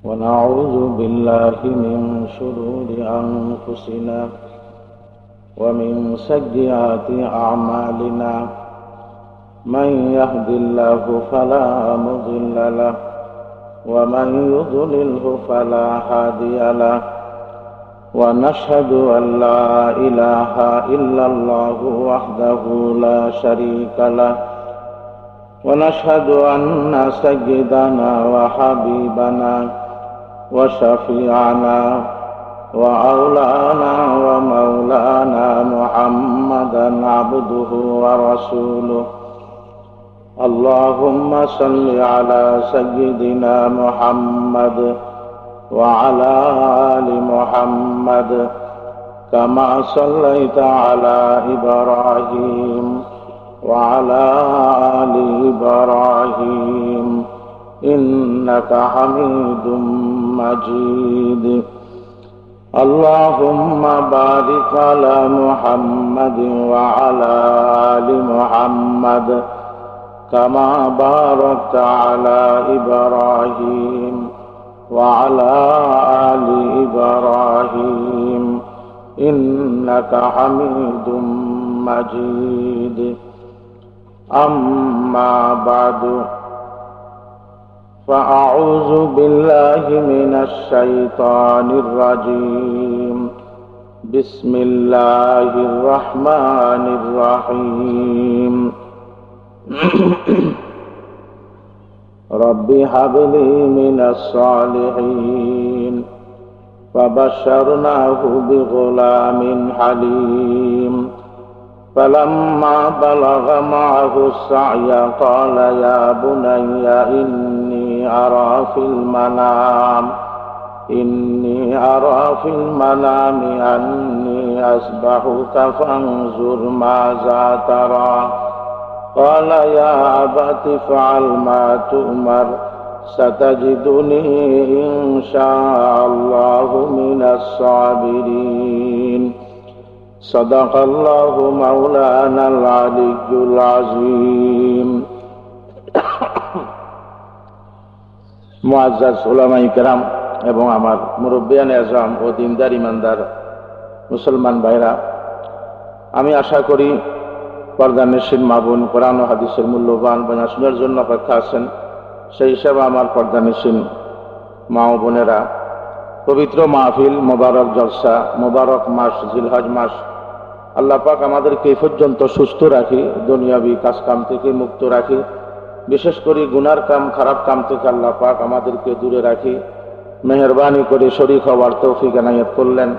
ونعوذ بالله من شرور أنفسنا ومن سيئات أعمالنا من يهد الله فلا مضل له ومن يضلله فلا هادي له ونشهد أن لا إله إلا الله وحده لا شريك له ونشهد أن سيدنا وحبيبنا وشفيعنا وأولانا ومولانا محمدا عبده ورسوله اللهم صل على سيدنا محمد وعلى آل محمد كما صليت على إبراهيم وعلى آل إبراهيم إنك حميد مجيد اللهم بارك على محمد وعلى آل محمد كما باركت على إبراهيم وعلى آل إبراهيم إنك حميد مجيد أما بعد فأعوذ بالله من الشيطان الرجيم بسم الله الرحمن الرحيم رب هب لي من الصالحين فبشرناه بغلام حليم فلما بلغ معه السعي قال يا بني إني أرى في المنام أني أسبحك فانظر ماذا ترى قال يا أبت افعل ما تؤمر ستجدني إن شاء الله من الصابرين صدق الله مولانا العلي العظيم মুআজ্জাজ উলামায়ে কেরাম এবং আমার মুরব্বিয়ানে আযম ও দিনদার ইমানদার মুসলমান ভাইরা, আমি আশা করি পর্দার নিশিন মা বোন কোরআন ও হাদিসের মূল্যবান বয়ান শোনার জন্য অপেক্ষা আছেন। সেই হিসাবে আমার পর্দার নিশিন মা ও বোনেরা, পবিত্র মাহফিল, মোবারক জলসা, মোবারক মাস জিলহজ মাস, আল্লাহ পাক আমাদেরকে এই পর্যন্ত সুস্থ রাখি, দুনিয়াবি কাজ কাম থেকে মুক্ত রাখি, বিশেষ করে গুনার কাম, খারাপ কাম থেকে আল্লাহ পাক আমাদেরকে দূরে রাখি, মেহেরবানি করে শরীক হওয়ার তৌফিক এনায়েত করলেন।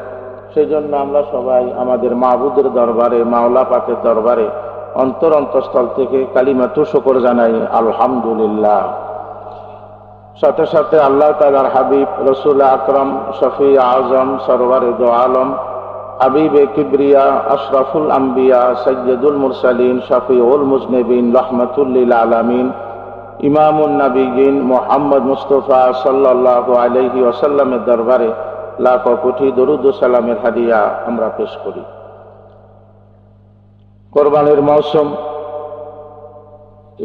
সেই জন্য আমরা সবাই আমাদের মাবুদের দরবারে, মাওলা পাকের দরবারে অন্তরস্থল থেকে কালিমাতু শুকর জানাই আলহামদুলিল্লাহ। সাথে সাথে আল্লাহ তাআলার হাবিব রাসূল আকরাম শফি আজম সরওয়ারে দো আলম হাবিবে কিবরিয়া আশরাফুল আম্বিয়া সাইয়্যিদুল মুরসালিন শফিউল মুজনিবিন রাহমাতুল লিল আলামিন ইমামুন নবিয়্যিন মুহাম্মদ মুস্তাফা সাল্লাল্লাহু আলাইহি ওয়াসাল্লামের দরবারে লাখো কোটি দরুদ ও সালামের হাদিয়া আমরা পেশ করি। কোরবানির মৌসুম,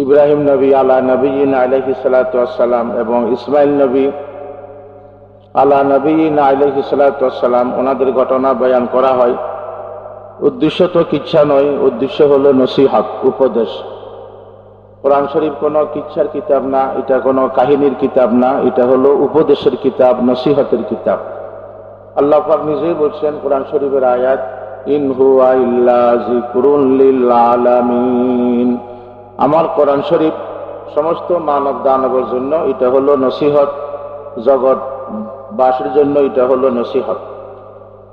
ইব্রাহিম নবী আলা নবিয়্যিনা আলাইহিস সালাতু ওয়াস সালাম এবং ইসমাইল নবী আলা নবিয়্যিনা আলাইহিস সালাতু ওয়াস সালাম, ওনাদের ঘটনা বয়ান করা হয়। উদ্দেশ্য তো কিচ্ছা নয়, উদ্দেশ্য হলো নসিহত, উপদেশ। কোরআন শরীফ কোনো কিচ্ছার কিতাব না, এটা কোনো কাহিনীর কিতাব না, এটা হলো উপদেশের কিতাব, নসিহতের কিতাব। আল্লাহ পাক নিজেই বলছেন কোরআন শরীফের আয়াত, ইন হুয়া ইল্লা যিকরুন লিল আলামিন। আমার কোরআন শরীফ সমস্ত মানব দানবের জন্য এটা হলো নসিহত, জগৎ বাসীর জন্য এটা হলো নসিহত।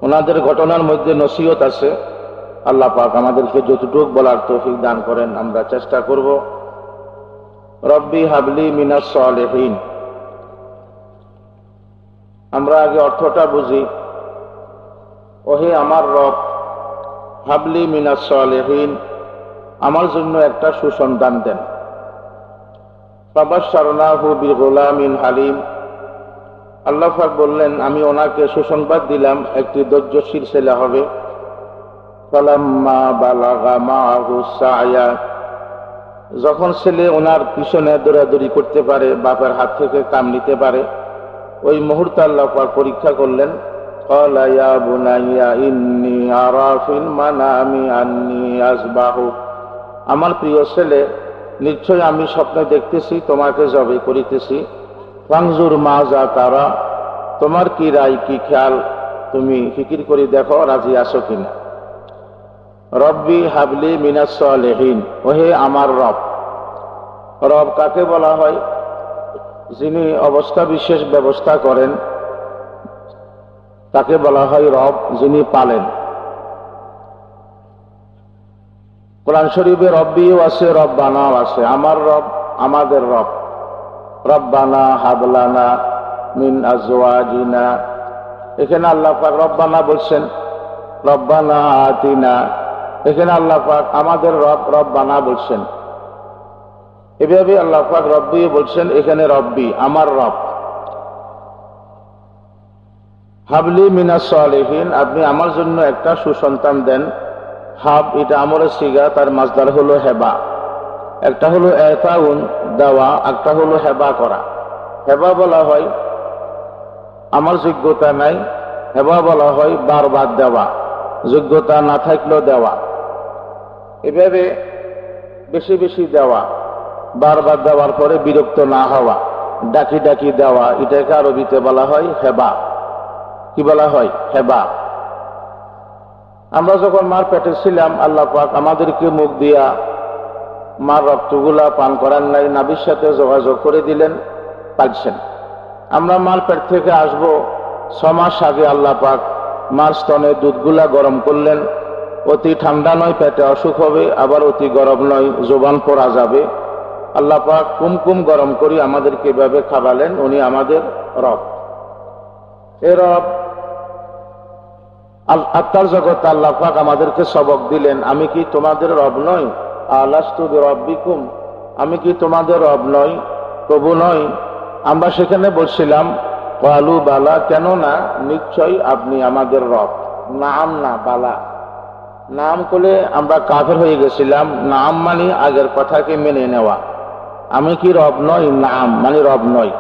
ওনাদের ঘটনার মধ্যে নসিহত আছে। আল্লাহ পাক আমাদেরকে যতটুকু বলার তৌফিক দান করেন, আমরা চেষ্টা করব। রব্বি হাবলি মিনাস সালিহিন, আমরা আগে অর্থটা বুঝি। ওহে আমার রব, হাবলি মিনাস সালিহিন, আমার জন্য একটা সুসন্তান দেন। ফাবাশশারনাহু বিগুলামিন হালিম, আল্লাহ পাক বললেন আমি ওনাকে সুসংবাদ দিলাম একটি ধৈর্যশীল ছেলে হবে। ফালাম্মা বালাগা মাআহু সায়া, যখন ছেলে ওনার পিছনে দৌড়াদৌড়ি করতে পারে, বাপের হাত থেকে কাম নিতে পারে, ওই মুহূর্তে আল্লাহ পাক পরীক্ষা করলেন। ক্বালা ইয়া বুনাইয়া ইন্নী আরা ফিল মানামি আন্নী আযবাহু, আমার প্রিয় ছেলে, নিশ্চয় আমি স্বপ্নে দেখতেছি তোমাকে জবে করিতেছি। ফানজুর মাজা তারা, তোমার কি রায়, কি খেয়াল, তুমি ফিকির করে দেখো রাজি আছো কিনা। রব্বি হাবলি মিনাস সালিহিন, ওহে আমার রব। রব কাকে বলা হয়? যিনি অবস্থা বিশেষ ব্যবস্থা করেন তাকে বলা হয় রব, যিনি পালেন। কোরআন শরীফে রব্বিও আছে, রব্বানাও আছে। আমার রব, আমাদের রব। রব্বানা হাবলানা মিন আজওয়াজিনা, এখানে আল্লাহ পাক রব্বানা বলছেন, রব্বানা আতিনা, এখানে আল্লাহ পাক আমাদের রব রব্বানা বলছেন। এভাবে আল্লাহ পাক রব্বি বলছেন, এখানে রব্বি আমার রব। হাবলি মিনাস সালিহিন, আপনি আমার জন্য একটা সুসন্তান দেন। হাব এটা আমরের সিগা, তার মাসদার হলো হেবা। একটা হলো এতাউন দেওয়া, একটা হলো হেবা করা। হেবা বলা হয় আমার যোগ্যতা নাই, হেবা বলা হয় বারবার দেওয়া, যোগ্যতা না থাকলেও দেওয়া। এভাবে বেশি বেশি দেওয়া, বারবার দেওয়ার পরে বিরক্ত না হওয়া, ডাকি ডাকি দেওয়া, এটাকে আরবিতে বলা হয় হেবা। কি বলা হয়? হেবা। আমরা যখন মার পেটে ছিলাম, আল্লাহ পাক আমাদেরকে মুখ দিয়া মার রক্তগুলা পান করার নাই, নাভির সাথে যোগাযোগ করে দিলেন, পাচ্ছেন। আমরা মার পেট থেকে আসব, 6 মাস আগে আল্লাহ পাক মার স্তনে দুধগুলা গরম করলেন। অতি ঠান্ডা নয়, পেটে অসুখ হবে, আবার অতি গরম নয়, জোবান পড়া যাবে। আল্লাহ পাক কুমকুম গরম করি আমাদেরকে এভাবে খাওয়ালেন। উনি আমাদের রব। এ রব আত্মার জগৎ আল্লাহ পাক আমাদেরকে সবক দিলেন, আমি কি তোমাদের রব নই? আলাস্তু বিরব্বিকুম, আমি কি তোমাদের রব নই, প্রভু নই? আমরা সেখানে বলছিলাম ক্বালু বালা, কেন না, নিশ্চয় আপনি আমাদের রব। নাম না, বালা। নাম করলে আমরা কাফের হয়ে গেছিলাম। নাম মানে আগের কথাকে মেনে নেওয়া। আমি কি রব নই? নাম মানে রব নই।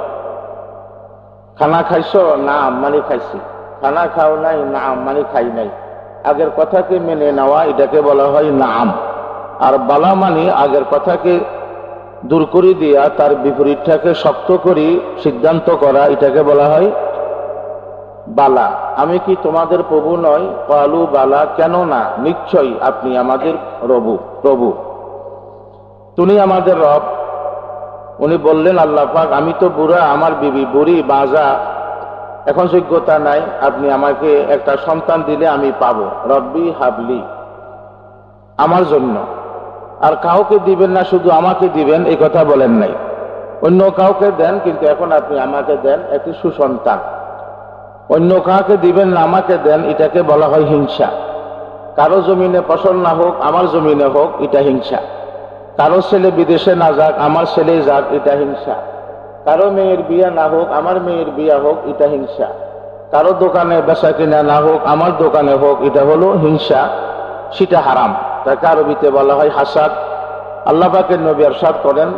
খানা খাইছো? নাম মানে খাইছি। খানা খাও নাই? নাম মানে খাই নাই। আগের কথাকে মেনে নেওয়া, এটাকে বলা হয় নাম। আর বালা মানে আগের কথাকে দূর করে দিয়া তার বিপরীতটাকে শক্ত করি সিদ্ধান্ত করা, এটাকে বলা হয় বালা। আমি কি তোমাদের প্রভু নই? ক্বালু বালা, কেন না, নিশ্চয়ই আপনি আমাদের প্রভু। তুমি আমাদের রব। উনি বললেন, আল্লাহ পাক আমি তো বুড়া, আমার বিবি বুড়ি বাজা, এখন যোগ্যতা নাই, আপনি আমাকে একটা সন্তান দিলে আমি পাবো। রব্বি হাবলি, আমার জন্য। আর কাউকে দিবেন না, শুধু আমাকে দিবেন এই কথা বলেন নাই। অন্য কাউকে দেন, কিন্তু এখন আপনি আমাকে দেন একটি সুসন্তান। অন্য কাউকে দিবেন না, আমাকে দেন, এটাকে বলা হয় হিংসা। কারো জমিনে ফসল না হোক, আমার জমিনে হোক, এটা হিংসা। কারো ছেলে বিদেশে না যাক, আমার ছেলে যাক, এটা হিংসা। কারো মেয়ের বিয়া না হোক, আমার মেয়ের বিয়া হোক, এটা হিংসা। কারো দোকানে বেচা কিনা না হোক, আমার দোকানে হোক, এটা হলো হিংসা, সেটা হারাম। তাকে আরবিতে বলা হয় হাসাদ। আল্লাহ পাকের নবী ইরশাদ করেন,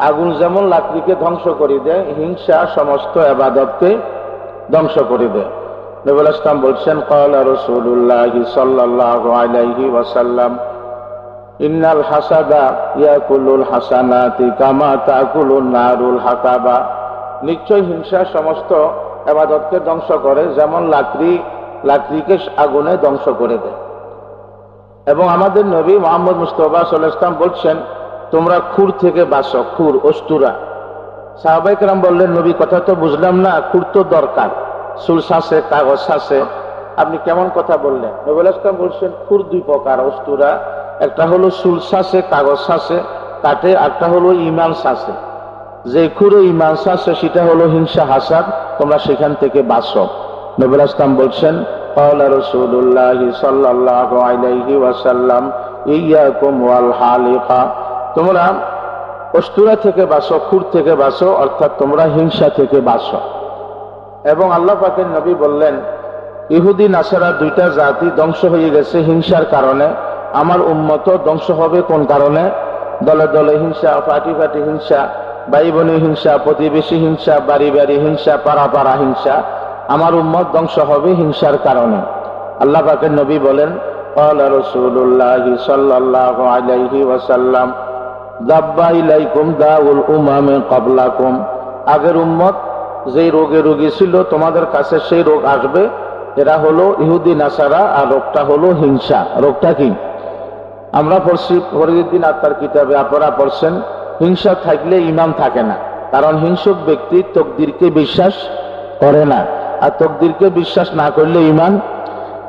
আগুন যেমন লাকড়িকে ধ্বংস করে দেয়, হিংসা সমস্ত ইবাদতকে ধ্বংস করে দেয়। নবী ইসলাম বলছেন, ক্বালা রাসূলুল্লাহ সাল্লাল্লাহু আলাইহি ওয়াসাল্লাম, ইন্নাল হাসাদা ইয়াকুলুল হাসানাতি কামা তাকুলুন নারুল হাতাবা, নিশ্চয় হিংসা সমস্ত ইবাদতকে ধ্বংস করে, যেমন লাকড়িকে আগুনে ধ্বংস করে দেয়। এবং আমাদের নবী মুহাম্মদ মুস্তাফা সাল্লাল্লাহু আলাইহি ওয়াসাল্লাম বলছেন, তোমরা খুর থেকে বাঁচো। খুর, অস্তুরা। সাহাবায়ে কেরাম বললেন, নবী কথা তো বুঝলাম না, খুর তো দরকার, চুল ছাঁচে, কাগজ ছাঁচে, আপনি কেমন কথা বললেন? নবী ইসলাম বলছেন, খুর 2 প্রকার, অস্তুরা। একটা হলো চুল ছাঁচে, কাগজ ছাঁচে কাটে, একটা হলো ইমান ছাঁচে। যে খুরে ইমান ছাঁচে সেটা হলো হিংসা, হাসাদ, তোমরা সেখান থেকে বাঁচো। নবী ইসলাম বলছেন, ক্বালা রাসূলুল্লাহ সাল্লাল্লাহু আলাইহি ওয়াসাল্লাম, ইয়াকুম ওয়াল হালিকা, তোমরা অস্তুরা থেকে বাঁচো, খুর থেকে বাঁচো, অর্থাৎ তোমরা হিংসা থেকে বাঁচো। এবং আল্লাহ পাকের নবী বললেন, ইহুদি নাসারা 2টা জাতি ধ্বংস হয়ে গেছে হিংসার কারণে। আমার উম্মত ধ্বংস হবে কোন কারণে? দলে দলে হিংসা, পার্টি পার্টি হিংসা, ভাই বোনে হিংসা, প্রতিবেশী হিংসা, বাড়ি বাড়ি হিংসা, পাড়া পাড়া হিংসা। আমার উম্মত ধ্বংস হবে হিংসার কারণে। আল্লাহ পাকের নবী বলেন, ক্বালা রাসূলুল্লাহ সাল্লাল্লাহু আলাইহি ওয়াসাল্লাম, দাব্বা ইলাইকুম দাউল উমামে ক্বাবলাকুম। আগের উম্মত যেই রোগে রোগী ছিল তোমাদের কাছে সেই রোগ আসবে। এরা হলো ইহুদি নাসারা, আর রোগটা হলো হিংসা। রোগটা কি? আমরা পড়ছি ফরিদুদ্দিন আত্মার কিতাবে, আপনারা পড়ছেন, হিংসা থাকলে ঈমান থাকে না। কারণ হিংসুক ব্যক্তি তকদিরকে বিশ্বাস করে না, আর তকদিরকে বিশ্বাস না করলে ঈমান,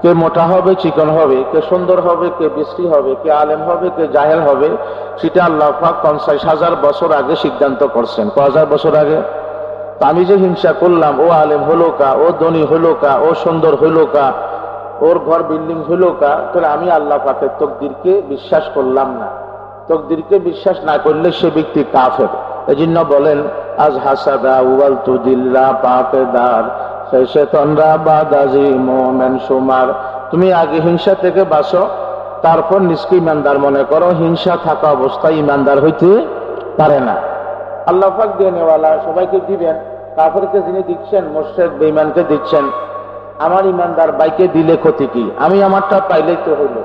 কে মোটা হবে, চিকন হবে, কে সুন্দর হবে, কে বিশ্রী হবে, কে আলেম হবে, কে জাহেল হবে, সেটা আল্লাহ পাক 50,000 বছর আগে সিদ্ধান্ত করছেন। 1000 বছর আগে। আমি যে হিংসা করলাম, ও আলেম হলো কা, ও ধনী হলো কা, ও সুন্দর হলো কা, ওর ঘর বিল্ডিং হলো কা, তাহলে আমি আল্লাহ পাকের তকদিরকে বিশ্বাস করলাম না। তকদিরকে বিশ্বাস না করলে সে ব্যক্তি কাফের। এজন্য বলেন, আজ হাসাদা উয়াল তুদিল্লা পাকেদার শেষে তন্দ্রা বাদাজি মোমেন সুমার। তুমি আগে হিংসা থেকে বাঁচো, তারপর নিজকে ইমানদার মনে করো। হিংসা থাকা অবস্থায় ইমানদার হইতে পারে না। আল্লাহ পাক দেনেওয়ালা, সবাইকে দিবেন। কাফেরকে যিনি দিচ্ছেন, মুশরিক বেঈমানকে দিচ্ছেন। আমার ইমানদার ভাইকে দিলে ক্ষতি কি? আমি আমারটা পাইলেই তো হইলো।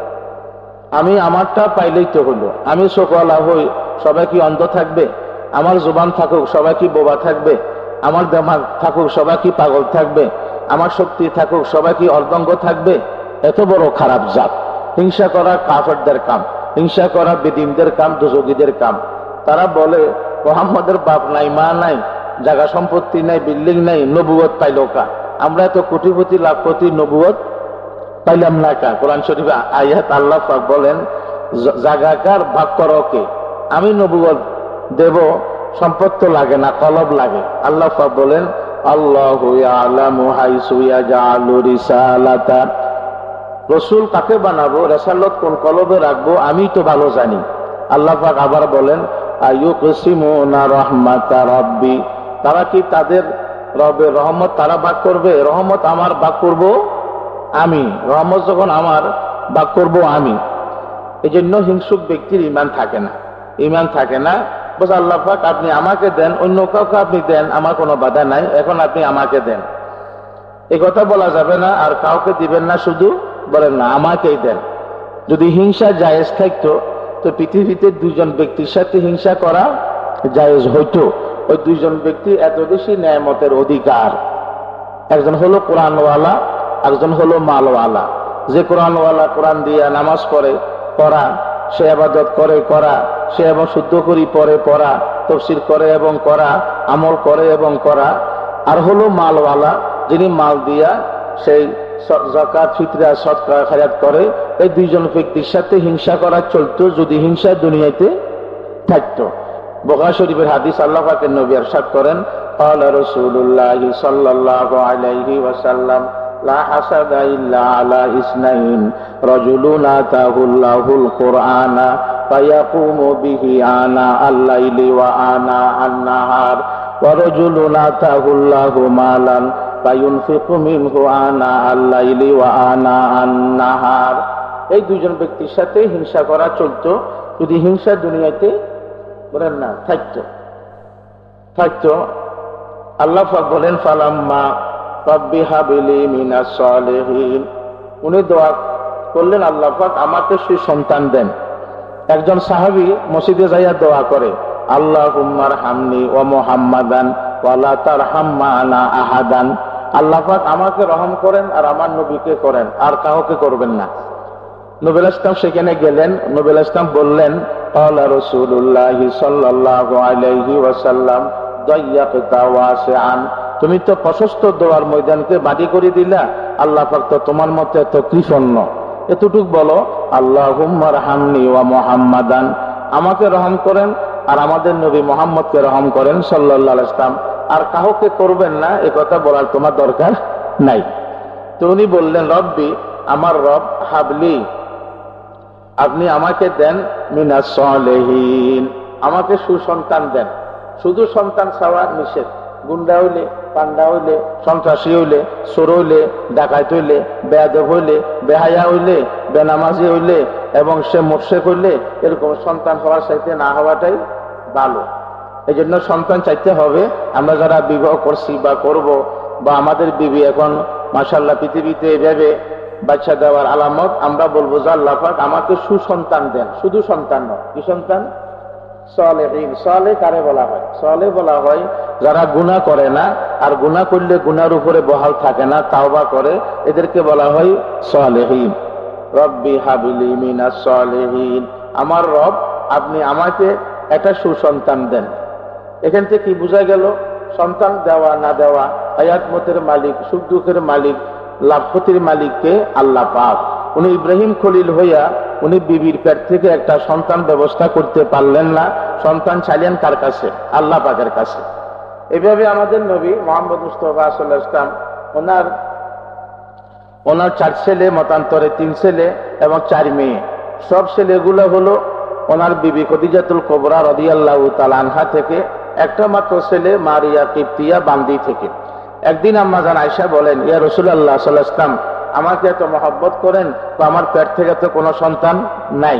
আমি আমারটা পাইলেই তো হইলো। আমি চোখওয়ালা হই, সবাই কি অন্ধ থাকবে? আমার জবান থাকুক, সবাই কি বোবা থাকবে? আমার দেমাগ থাকুক, সবাই কি পাগল থাকবে? আমার শক্তি থাকুক, সবাই কি অর্ধঙ্গ থাকবে? এত বড় খারাপ জাত। হিংসা করা কাফেরদের কাম, হিংসা করা বেদিনদের কাম, দুজগীদের কাম। তারা বলে মুহাম্মদের বাপ নাই, মা নাই, জায়গা সম্পত্তি নাই, বিল্ডিং নাই, নবুয়ত পাইল কা? আমরা এত কোটিপতি লাভ করতে নবুয়ত পাইলাম না কা? কোরআন শরীফে আয়াত আল্লাহ পাক বলেন, জাগাকার ভাগ করো কে? আমি নবুয়ত দেব, সম্পদ তো লাগে না, কলব লাগে। আল্লাহ পাক বলেন, আল্লাহু ইয়ালামু হাইসু ইয়াজআলু রিসালাতা। রাসূল কাকে বানাবো, রিসালত কোন কলবে রাখবো, আমি তো ভালো জানি। আল্লাহ পাক আবার বলেন, আইয়ুকসিমুনা রাহমাতা রাব্বি। তারা কি তাদের রবের রহমত তারা ভাগ করবে? রহমত আমার ভাগ করব আমি। রহমত যখন আমার, ভাগ করব আমি। এই জন্য হিংসুক ব্যক্তির ঈমান থাকে না। ঈমান থাকে না। বস আল্লাহ পাক আপনি আমাকে দেন, অন্য কাউকে আপনি দেন, আমার কোনো বাধা নাই, এখন আপনি আমাকে দেন। এই কথা বলা যাবে না। আর কাউকে দিবেন না, শুধু বলেন না আমাকেই দেন। যদি হিংসা জায়েজ থাকতো, তো পৃথিবীতে দুইজন ব্যক্তির সাথে হিংসা করা জায়েজ হইতো। ওই দুইজন ব্যক্তি এত বেশি নেয়ামতের অধিকার। একজন হলো কোরআনওয়ালা, একজন হলো মালওয়ালা। যে কোরআনওয়ালা কোরআন দিয়ে নামাজ পড়ে পড়া, সে ইবাদত করে করা, সে এবং শুদ্ধ করি পড়ে পড়া, তাফসীর করে এবং করা, আমল করে এবং করা। আর হলো মালওয়ালা, যিনি মাল দিয়া সেই যাকাত, ফিতরা, সদকা, খায়রাত করে। এই দুইজন ব্যক্তির সাথে হিংসা করা চলতো যদি হিংসা দুনিয়াতে থাকতো। বুখারী শরীফের হাদিস, আল্লাহ পাকের নবী ইরশাদ করেন, ক্বালা রাসূলুল্লাহ সাল্লাল্লাহু আলাইহি ওয়াসাল্লাম, লা হাসাদা ইল্লা আলা ইসনাইন, রাজুলুন আতাহুল্লাহুল কুরআনা ফায়াকুমু বিহি আনা আল-লাইলি ওয়া আনা আন-নাহার, ওয়া রাজুলুন আতাহুল্লাহু মালান ফায়ুনফিকু মিনহু আনা আল-লাইলি ওয়া আনা আন-নাহার। এই দুইজন ব্যক্তির সাথে হিংসা করা চলতো যদি হিংসা দুনিয়াতে বলেন না থাকতো। আল্লাহ পাক বলেন, ফালাম্মা রাব্বি হাবলি মিনাস সালিহিন। উনি দোয়া করলেন, আল্লাহ পাক আমাকে সুসন্তান দেন। একজন সাহাবী মসজিদে যাইয়া দোয়া করে, আল্লাহুম্মা আরহামনি ওয়া মুহাম্মাদান ওয়া লা তারহাম মা'না আহাদান। আল্লাহ পাক আমাকে রহম করেন আর আমার নবীকে করেন, আর কাউকে করবেন না। নবী আলাইহিস সালাম সেখানে গেলেন। নবী আলাইহিস সালাম বললেন, ক্বালা রাসূলুল্লাহ সাল্লাল্লাহু আলাইহি ওয়াসাল্লাম, দাইয়াকতা ওয়াসিআন। তুমি তো প্রশস্ত দোয়ার ময়দানকে বাড়ি করে দিলা। আল্লাহ পাক তো তোমার মতে এত কৃপণ। এতটুক বলো, আল্লাহুম্মা আরহামনি ওয়া মুহাম্মাদান, আমাকে রহম করেন আর আমাদের নবী মুহাম্মদকে রহম করেন সাল্লাল্লাহু আলাইহি ওয়াসাল্লাম, আর কাউকে করবেন না। এ কথা বলার তোমার দরকার নাই। তো উনি বললেন, রব্বি, আমার রব, হাবলি, আপনি আমাকে দেন মিনাস সালিহিন, আমাকে সুসন্তান দেন। শুধু সন্তান চাওয়া নিষেধ। গুন্ডা হইলে, পান্ডা হইলে, সন্ত্রাসী হইলে, চোর হইলে, ডাকাত হইলে, বেয়াদব হইলে, বেহায়া হইলে, বেনামাজি হইলে এবং সে মুশরিক হইলে, এরকম সন্তান হওয়ার চাইতে না হওয়াটাই ভালো। এই জন্য সন্তান চাইতে হবে। আমরা যারা বিবাহ করছি বা করব, বা আমাদের বিবি এখন মাশাআল্লাহ পৃথিবীতে এভাবে বাচ্চা দেওয়ার আলামত, আমরা বলবো যে আল্লাহ পাক আমাকে সুসন্তান দেন। শুধু সন্তান নয়, কি সন্তান? সালেহীন। সালেহ কারে বলা হয়? সালেহ বলা হয় যারা গুনাহ করে না, আর গুনাহ করলে গুনার উপরে বহাল থাকে না, তাওবা করে, এদেরকে বলা হয় সালেহীন। রব্বি হাবিলি মিনাস সালেহীন, আমার রব আপনি আমাকে একটা সুসন্তান দেন। এখান থেকে কি বোঝা গেল? সন্তান দেওয়া না দেওয়া, হায়াত মতের মালিক, সুখ দুঃখের মালিক, লাভ ক্ষতির মালিককে আল্লাহ পাক। উনি ইব্রাহিম খলিল হইয়া উনি বিবির পেট থেকে একটা সন্তান ব্যবস্থা করতে পারলেন না, সন্তান চাইলেন কার কাছে? আল্লাহ পাকের কাছে। এভাবে আমাদের নবী মুহাম্মদ মুস্তাফা সাল্লাল্লাহু আলাইহি ওয়াসাল্লাম ওনার 4 ছেলে, মতান্তরে 3 ছেলে এবং 4 মেয়ে। সব ছেলেগুলো হলো ওনার বিবি খদিজাতুল কুবরা রাদিয়াল্লাহু তাআলা আনহা থেকে, একটা মাত্র ছেলে মারিয়া কিবতিয়া বান্দি থেকে। একদিন আম্মা জান আয়েশা বলেন, ইয়া রাসূলুল্লাহ সাল্লাল্লাহু আলাইহি ওয়াসাল্লাম, আমাকে এত মহব্বত করেন তো আমার পেট থেকে তো কোনো সন্তান নাই।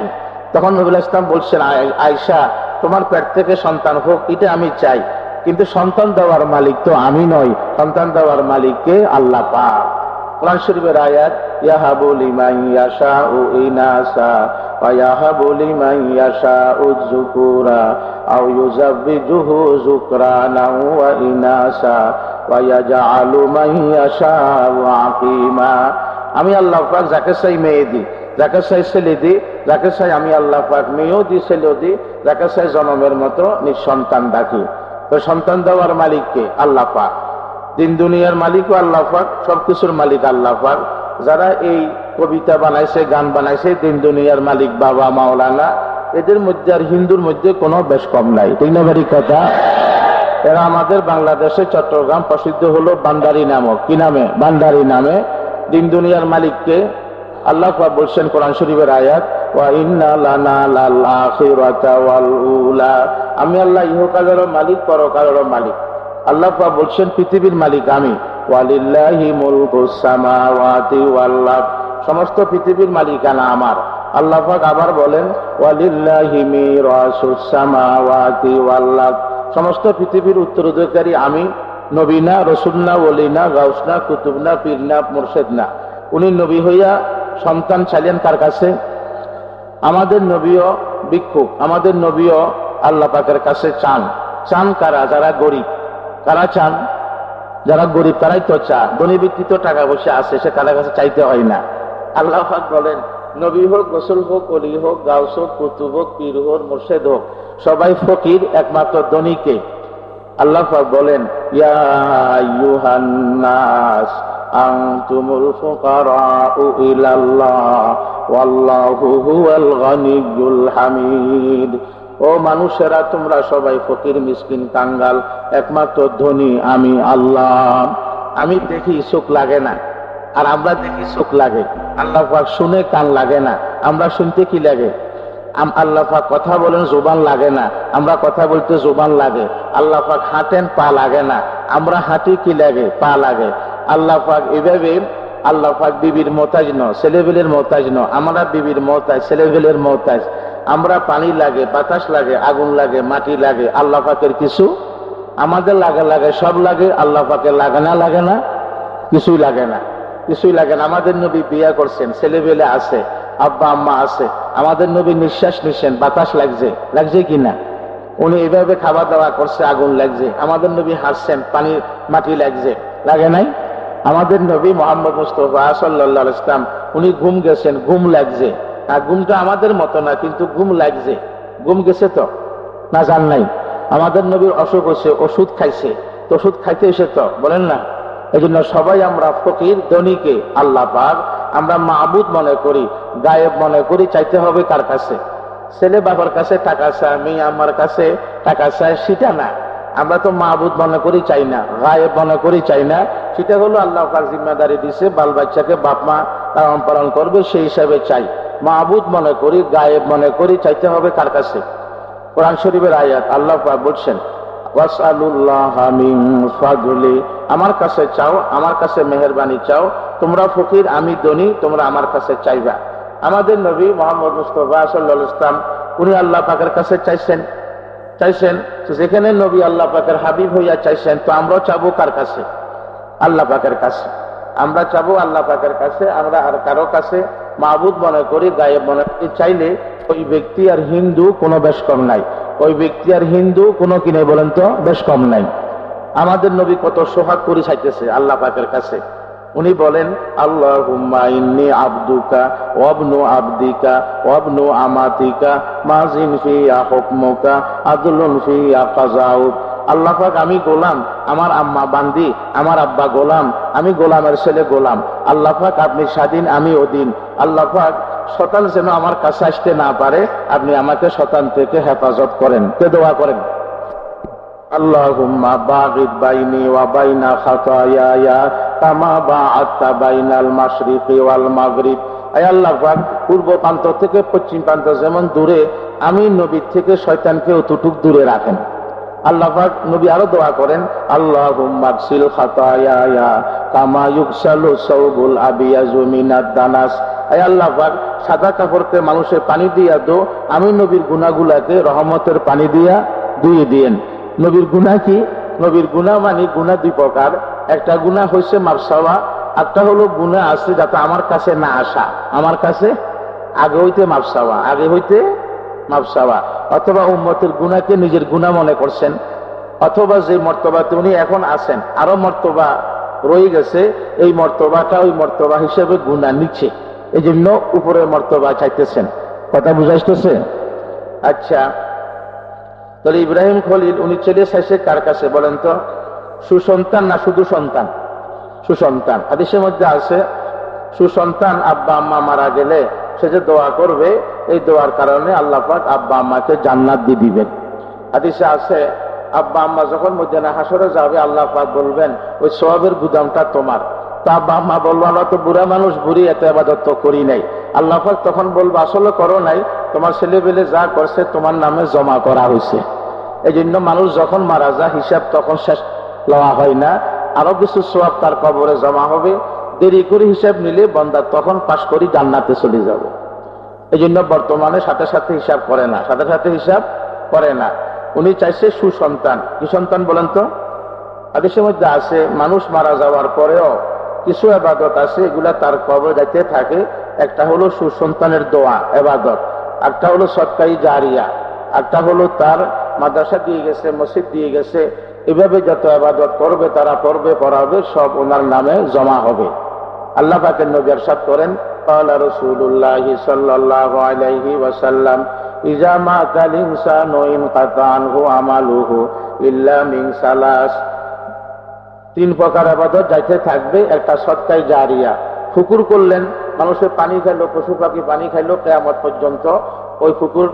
তখন নবী ইসলাম বলছেন, আয়েশা তোমার পেট থেকে সন্তান হোক এটা আমি চাই, কিন্তু সন্তান দেওয়ার মালিক তো আমি নই, সন্তান দেওয়ার মালিককে আল্লাহ পাক। কোরআন শরীফের আয়াত, ইয়াহাবু লিমান ইয়াশাউ ইনাসা ওয়া ইয়াহাবু লিমান ইয়াশাউ যুকুরা আও ইউযাব্বিজুহু যুকরানা ওয়া ইনাসা ওয়া ইয়াজআলু মান ইয়াশাউ আকিমা। আমি আল্লাহ পাক যাকে চাই মেয়ে দিই, যাকে চাই ছেলে দিই, যাকে চাই আমি আল্লাহ পাক মেয়েও দিই ছেলেও দিই, যাকে চাই জন্মের মতো নিঃসন্তান ডাকি। তো সন্তান দেওয়ার মালিককে আল্লাহ পাক। দিন দুনিয়ার মালিকও আল্লাহ পাক, সবকিছুর মালিক আল্লাহ পাক। যারা এই কবিতা বানাইছে, গান বানাইছে, দিন দুনিয়ার মালিক বাবা মাওলানা, এদের মধ্যে আর হিন্দুর মধ্যে কোনো বেশ কম নাই। ঠিক না ভারি কথা? এরা আমাদের বাংলাদেশে চট্টগ্রাম প্রসিদ্ধ হলো বান্দারি নামক। কি নামে? বান্দারি নামে। দিন দুনিয়ার মালিককে আল্লাহ পাক বলছেন কোরআন শরীফের আয়াত, ওয়া ইন্না লানা লাল আখিরাতা ওয়াল উলা। আমি আল্লাহ ইহকালেরও মালিক, পরকালেরও মালিক। আল্লাহ পাক বলছেন পৃথিবীর মালিক আমি। ওয়ালিল্লাহি মুলকুস সামাওয়াতি ওয়াল আরদ, সমস্ত পৃথিবীর মালিকানা আমার। আল্লাহ পাক আবার বলেন, ওয়ালিল্লাহি মিরাসুস সামাওয়াতি ওয়াল আরদ, সমস্ত পৃথিবীর উত্তরাধিকারী আমি। নবী না, রাসূল না, ওলি না, গাউস না, কুতুব না, পীর না, মুর্শিদ না। উনি নবী হইয়া সন্তান চাইলেন কার কাছে? আমাদের নবীও ভিক্ষুক, আমাদের নবীও আল্লাহ পাকের কাছে চান। চান কারা? যারা গরিব। কারা চান? যারা গরিব তারাই তো চান। ধনী ব্যক্তি তো টাকা পয়সা আছে, সে কারো কাছে চাইতে হয় না। আল্লাহ পাক বলেন, নবী হোক, রাসূল হোক, ওলি হোক, গাউস হোক, কুতুব হোক, পীর হোক, মুর্শিদ হোক, সবাই ফকির, একমাত্র ধনীকে। আল্লাহ পাক বলেন, ইয়া আইয়ুহান নাস আনতুমুল ফুকারাউ ইলাল্লাহ ওয়াল্লাহু হুয়াল গনিয়্যুল হামিদ। ও মানুষেরা, তোমরা সবাই ফকির, মিসকিন, কাঙ্গাল, একমাত্র ধনী আমি আল্লাহ। আমি দেখি চোখ লাগে না, আর আমরা দেখি চোখ লাগে। আল্লাহ পাক শুনে কান লাগে না, আমরা শুনতে কি লাগে? আল্লাহ পাক কথা বলেন, জবান লাগে না, আমরা কথা বলতে জবান লাগে। আল্লাহ পাক হাঁটেন, পা লাগে না, আমরা হাঁটি কি লাগে? পা লাগে। আল্লাহ পাক এভাবে, আল্লাহ পাক বিবির মোহতাজ ন, ছেলেবেলের মোহতাজ ন, আমরা বিবির মোহতাজ, ছেলেবেলের মোহতাজ। আমরা পানি লাগে, বাতাস লাগে, আগুন লাগে, মাটি লাগে। আল্লাহ পাকের কিছু আমাদের লাগে, সব লাগে। আল্লাহ পাকের লাগে না? লাগে না? কিছুই লাগে না, কিছুই লাগে না। আমাদের নবী বিয়া করছেন, ছেলেবেলে আছে, আব্বা আম্মা আছে। আমাদের নবী নিঃশ্বাস নিচ্ছেন, বাতাস লাগছে, লাগছে কিনা? উনি এভাবে খাওয়া দাওয়া করছে, আগুন লাগছে। আমাদের নবী হাসছেন, পানি মাটি লাগছে, লাগে নাই? আমাদের নবী মুহাম্মদ মুস্তাফা সাল্লাল্লাহু আলাইহি ওয়াসাল্লাম উনি ঘুম গেছেন, ঘুম লাগছে। আর ঘুমটা আমাদের মতো না, কিন্তু ঘুম লাগছে। ঘুম গেছে তো না? জান নাই? আমাদের নবীর অসুখ হয়েছে, ওষুধ খাইছে, তো ওষুধ খাইতে এসে তো বলেন না। এই জন্য সবাই আমরা ফকির, ধনীকে আল্লাহ পাক আমরা মাবুদ মনে করি, গায়েব মনে করি। চাইতে হবে কার কাছে? ছেলে বাবার কাছে টাকা চায়, মেয়ে আমার কাছে টাকা চায়, সেটা না। আমরা তো মাবুদ মনে করি, চাই না। গায়েব মনে করি, চাই না। সেটা হলো আল্লাহ পাক জিম্মাদারি দিছে, বাল বাচ্চাকে বাপ মা লালন পালন করবে, সেই হিসাবে চাই। মাবুদ মনে করি, গায়েব মনে করি। চাইতে হবে কার কাছে? কোরআন শরীফের আয়াত, আল্লাহ পাক বলছেন, ওয়াসআলুল্লাহা মিন ফাদলি, আমার কাছে চাও, আমার কাছে মেহেরবানি চাও। তোমরা ফকির, আমি ধনী, তোমরা আমার কাছে চাইবা। আমাদের নবী মুহাম্মদ মুস্তাফা সাল্লাল্লাহু আলাইহি ওয়াসাল্লাম উনি আল্লাহ পাকের কাছে চাইছেন। চাইছেন। যেখানে নবী আল্লাহ পাকের হাবিব হইয়া চাইছেন, তো আমরাও চাবো কার কাছে? আল্লাহ পাকের কাছে। আমরা চাবো আল্লাহ পাকের কাছে। আমরা আর কারো কাছে মাবুদ মনে করি, গায়েব মনে করি, চাইলে ওই ব্যক্তি আর হিন্দু কোনো বেশ কম নাই। ওই ব্যক্তি আর হিন্দু কোনো কিনে বলেন তো বেশ কম নাই। আমাদের নবী কত সোহাগ করে চাইতেছে আল্লাহ পাকের কাছে। উনি বলেন, আল্লাহুম্মা ইন্নী আবদুকা ওয়াবনু আবদিকা ওয়াবনু আমাতিকা মাযিন ফিয়া হুকমুকা আদলুন ফিয়া কাযাউক। আল্লাহ পাক, আমি গোলাম, আমার আম্মা বান্দি, আমার আব্বা গোলাম, আমি গোলামের ছেলে গোলাম। আল্লাহ পাক, আপনি স্বাধীন, আমি অধীন। আল্লাহ পাক, শয়তান যেন আমার কাছে আসতে না পারে, আপনি আমাকে শয়তান থেকে হেফাজত করেন। কে দোয়া করেন? আল্লাহুম্মা বাগিদ বাইনি ওয়া বাইনা খাতায়ায়া কামা বাআদতা বাইনাল মাশরিকি ওয়াল মাগরিব। আয় আল্লাহ পাক, পূর্ব প্রান্ত থেকে পশ্চিম প্রান্ত যেমন দূরে, আমি নবীর থেকে শয়তানকে অতটুক দূরে রাখেন। আল্লাহ পাক নবী আরো দোয়া করেন, আল্লাহুম্মা গসিল খাতায়ায়া কামা ইউগসালু সাওবুল আবিয়াজু মিনাদ দানাস। আয় আল্লাহ পাক, সাদা কাপড়কে মানুষের পানি দিয়া দো, আমি নবীর গুনাহগুলাকে রহমতের পানি দিয়া ধুয়ে দিয়েন। নবীর গুনাহ কি? নবীর গুনাহ মানে গুনাহ দুই প্রকার। একটা গুনাহ হইছে মাফসাওয়া, একটা হলো গুনাহ আছে যাতে আমার কাছে না আসা, আমার কাছে আগে হইতে মাফসাওয়া, আগে হইতে মাফসাওয়া। অথবা উম্মতের গুনাহকে নিজের গুনাহ মনে করছেন, অথবা যে মর্তবাতে উনি এখন আছেন আরো মর্তবা রয়ে গেছে, এই মর্তবাটা ওই মর্তবা হিসেবে গুনাহ নিচ্ছে, এই জন্য উপরের মর্তবা চাইতেছেন। কথা বুঝাইতেছে? আচ্ছা, তাহলে ইব্রাহিম খলিল উনি ছেলে চাইছে কার কাছে বলেন তো? সুসন্তান না শুধু সন্তান? সুসন্তান। হাদিসের মধ্যে আছে, সুসন্তান আব্বা আম্মা মারা গেলে সে যে দোয়া করবে, এই দোয়ার কারণে আল্লাহ পাক আব্বা আম্মাকে জান্নাত দিয়ে দিবেন। হাদিসে আছে, আব্বা আম্মা যখন ময়দানে হাসরে যাবে, আল্লাহ পাক বলবেন ওই সওয়াবের গুদামটা তোমার। তো আব্বা আম্মা বলবো, আমরা তো বুড়া মানুষ, বুড়ি এত ইবাদত তো করি নাই। আল্লাহ পাক তখন বলবো, আসলে করো নাই, তোমার ছেলেবেলে যা করছে তোমার নামে জমা করা হয়েছে। এই জন্য মানুষ যখন মারা যায়, হিসাব তখন শেষ লওয়া হয় না, আরো কিছু সওয়াব তার কবরে জমা হবে। দেরি করে হিসাব নিলে বান্দা তখন পাশ করি জান্নাতে চলে যাবে। এই জন্য বর্তমানে সাথে সাথে হিসাব করে না, সাথে সাথে হিসাব করে না। উনি চাইছে সুসন্তান। কি সন্তান বলেন তো? হাদিসের মধ্যে আছে, মানুষ মারা যাওয়ার পরেও কিছু ইবাদত আছে, এগুলা তার কবরে যাইতে থাকে। একটা হলো সুসন্তানের দোয়া ইবাদত, একটা হলো সদকাই জারিয়া, একটা হলো তার মাদ্রাসা দিয়ে গেছে, মসজিদ দিয়ে গেছে। এভাবে যত ইবাদত করবে, তারা পড়বে, পড়াবে, সব ওনার নামে জমা হবে। আল্লাহ পাকের নবী ইরশাদ করেন, ক্বালা রাসূলুল্লাহি সাল্লাল্লাহু আলাইহি ওয়াসাল্লাম, ইযা মাতাল ইনসানু ইনকাতা আনহু আমালুহু ইল্লা মিন সালাস। তিন প্রকার ইবাদত যাইতে থাকবে। একটা সদকায়ে জারিয়া, পুকুর করলেন, মানুষের পানি খাইলো, পশু পাখি পানি খাইলো, কিয়ামত পর্যন্ত ওই পুকুর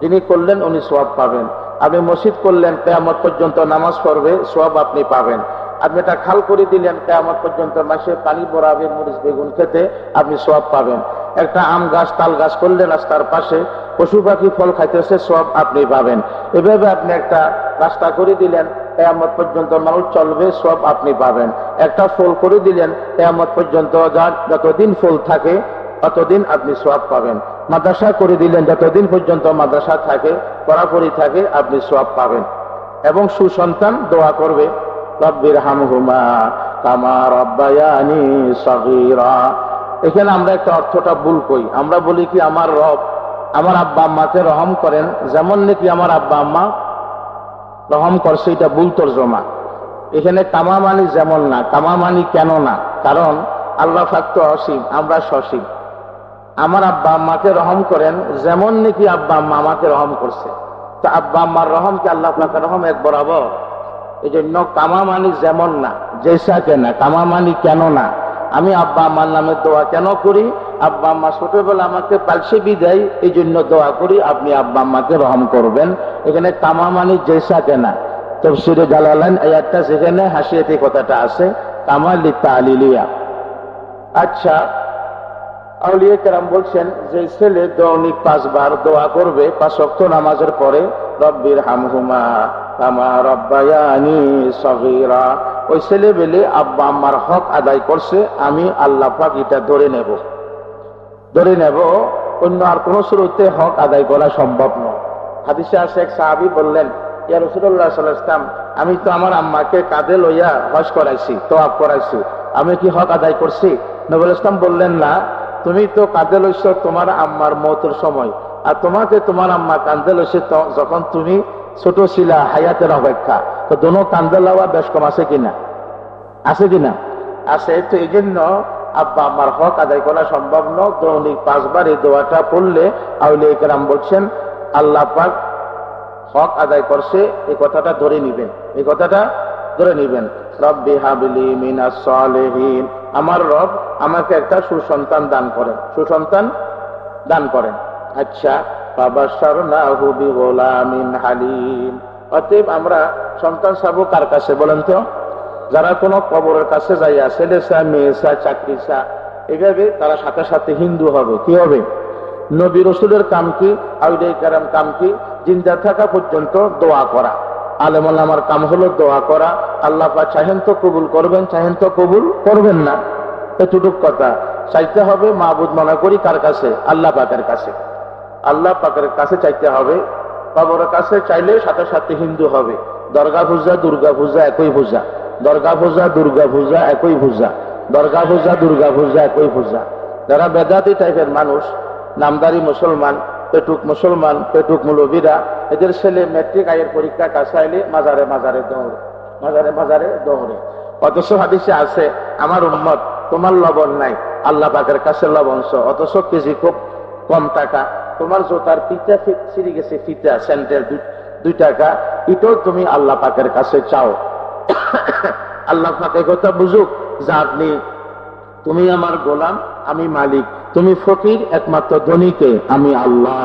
যিনি করলেন উনি সওয়াব পাবেন। আপনি মসজিদ করলেন, কিয়ামত পর্যন্ত নামাজ পড়বে, সওয়াব আপনি পাবেন। আপনি একটা খাল করে দিলেন, কিয়ামত পর্যন্ত মাসে পানি পড়াবে, মরিচ বেগুন খেতে, আপনি সওয়াব পাবেন। একটা আম গাছ, তাল গাছ করলেন রাস্তার পাশে, পশু পাখি ফল খাইতেছে, সওয়াব আপনি পাবেন। এভাবে আপনি একটা রাস্তা করে দিলেন, কিয়ামত পর্যন্ত মানুষ চলবে, সওয়াব আপনি পাবেন। একটা ফল করে দিলেন, কিয়ামত পর্যন্ত যতদিন ফল থাকে ততদিন আপনি সওয়াব পাবেন। মাদ্রাসা করে দিলেন, যতদিন পর্যন্ত মাদ্রাসা থাকে, পড়াপড়ি থাকে, আপনি সওয়াব পাবেন। এবং সুসন্তান দোয়া করবে, রব্বির হামহুমা কামা রব্বায়ানি সগীরা। এখানে আমরা একটা অর্থটা ভুল কই। আমরা বলি কি, আমার রব আমার আব্বা আম্মাকে রহম করেন যেমন নাকি আমার আব্বা আম্মা রহম করছে, এটা ভুল তরজমা। এখানে কামা মানি যেমন না, কামা মানি কেন না? কারণ আল্লাহ পাক তো অসীম, আমরা সসীম। আমার আব্বা আম্মাকে রহম করেন যেমন নাকি আব্বা আম্মা আমাকে রহম করছে। তো আব্বা আম্মার রহম কি আল্লাহ পাকের রহম এক বরাবর? এই জন্য কামা মানি যেমন না, জেসা কেন, কামা মানি কেন না। আমি আব্বা আম্মার নামে দোয়া কেন করি? আব্বা আম্মা ছোটবেলা আমাকে পালসে বিদায়, এই জন্য দোয়া করি আপনি আব্বা আম্মাকে রহম করবেন। এখানে কামা মানি জেসা কেন, তাফসীরে জালালাইন আয়াতটা যেখানে হাসিয়াতি কথাটা আছে, কামা লিতালিলিয়া। আচ্ছা, আউলিয়া কেরাম বলছেন যে ছেলে দৈনিক 5 বার দোয়া করবে 5 ওয়াক্ত নামাজের পরে, রব্বির হামহুমা কামা রব্বায়ানি সগীরা। ওই ছেলে বেলে আব্বা আম্মার হক আদায় করছে, আমি আল্লাহ পাক এটা ধরে নেব, ধরে নেব। অন্য আর কোন শুরুতে হক আদায় করা সম্ভব নয়। হাদিসে আছে, এক সাহাবী বললেন, ইয়া রাসূলুল্লাহ সাল্লাল্লাহু আলাইহি ওয়াসাল্লাম, আমি তো আমার আম্মাকে কাঁধে লইয়া হজ করাইছি, তওয়াফ করাইছি, আমি কি হক আদায় করছি? নবী ইসলাম বললেন, না, তুমি তো কাঁধে লইছ তোমার আম্মার মওতের সময়, আর তোমাকে তোমার আম্মা কাঁধে লইছে যখন তুমি ছোট ছিলা, হায়াতের অপেক্ষা। তো দোনো কাঁধে লওয়া বেশ কম আছে কিনা? আছে কিনা? আছে। তো এই জন্য আব্বা আম্মার হক আদায় করা সম্ভব নয়। দৈনিক 5 বার এই দোয়াটা পড়লে আউলিয়া কেরাম বলছেন আল্লাহ পাক হক আদায় করছে, এই কথাটা ধরে নিবেন, এই কথাটা ধরে নিবেন। রব্বি হাবলি মিনাস সালিহিন, আমার রব আমাকে একটা সুসন্তান দান করেন, সুসন্তান দান করেন। আচ্ছা, ফাবাশশারনাহু বিগুলামিন হালিম। অতএব আমরা সন্তান চাবো কার কাছে বলেন তো? যারা কোনো কবরের কাছে যাইয়া ছেলেসা মেয়েসা চাকরিসা এভাবে তারা সাথে সাথে হিন্দু হবে। কি হবে? নবী রসুলের কাম কি, আউলিয়া কেরাম কাম কি? জিন্দা থাকা পর্যন্ত দোয়া করা। আলেম ওলামার কাম হলো দোয়া করা। আল্লাহ পাক চাহেন তো কবুল করবেন, চাহেন তো কবুল করবেন না। এতটুক কথা। চাইতে হবে মাবুদ মনে করি কার কাছে? আল্লাহ পাকের কাছে। আল্লাহ পাকের কাছে চাইতে হবে। কবরের কাছে চাইলে সাথে সাথে হিন্দু হবে। দরগা পূজা দুর্গা পূজা একই পূজা, দরগা পূজা দুর্গা পূজা একই পূজা, দরগা পূজা দুর্গা পূজা একই পূজা। যারা বেদাতি টাইপের মানুষ, নামদারি মুসলমান, পেটুক মুসলমান, পেটুক মুলবিরা, এদের ছেলে ম্যাট্রিক আয়ের পরীক্ষা কাছে আইলে মাজারে মাজারে দৌড়ে, মাজারে মাজারে দৌড়ে। অথচ হাদিসে আছে আমার উম্মত তোমার লবণ নাই, আল্লাহ পাকের কাছে লবণছ, অথচ কেজি খুব কম টাকা। তোমার জোতার ফিতা ছিঁড়ে গেছে, ফিতা স্যান্ডেল 2 টাকা, এটাও তুমি আল্লাহ পাকের কাছে চাও। আল্লাহ পাকের কথা বুঝুক যে আপনি, তুমি আমার গোলাম, আমি মালিক, তুমি ফকির, একমাত্র ধনীকে আমি আল্লাহ।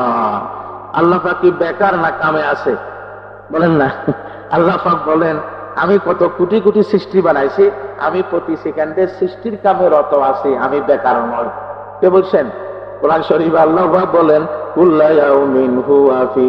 আল্লাহ পাক কি বেকার না কামে আছে? বলেন না। আল্লাহ পাক বলেন আমি কত কোটি কোটি সৃষ্টি বানাইছি, আমি প্রতি সেকেন্ডে সৃষ্টির কামে রত আছি, আমি বেকার নই। কে বলছেন? কোরআন শরীফে আল্লাহ পাক বলেন কুল্লা ইয়াউমিন হুয়া ফি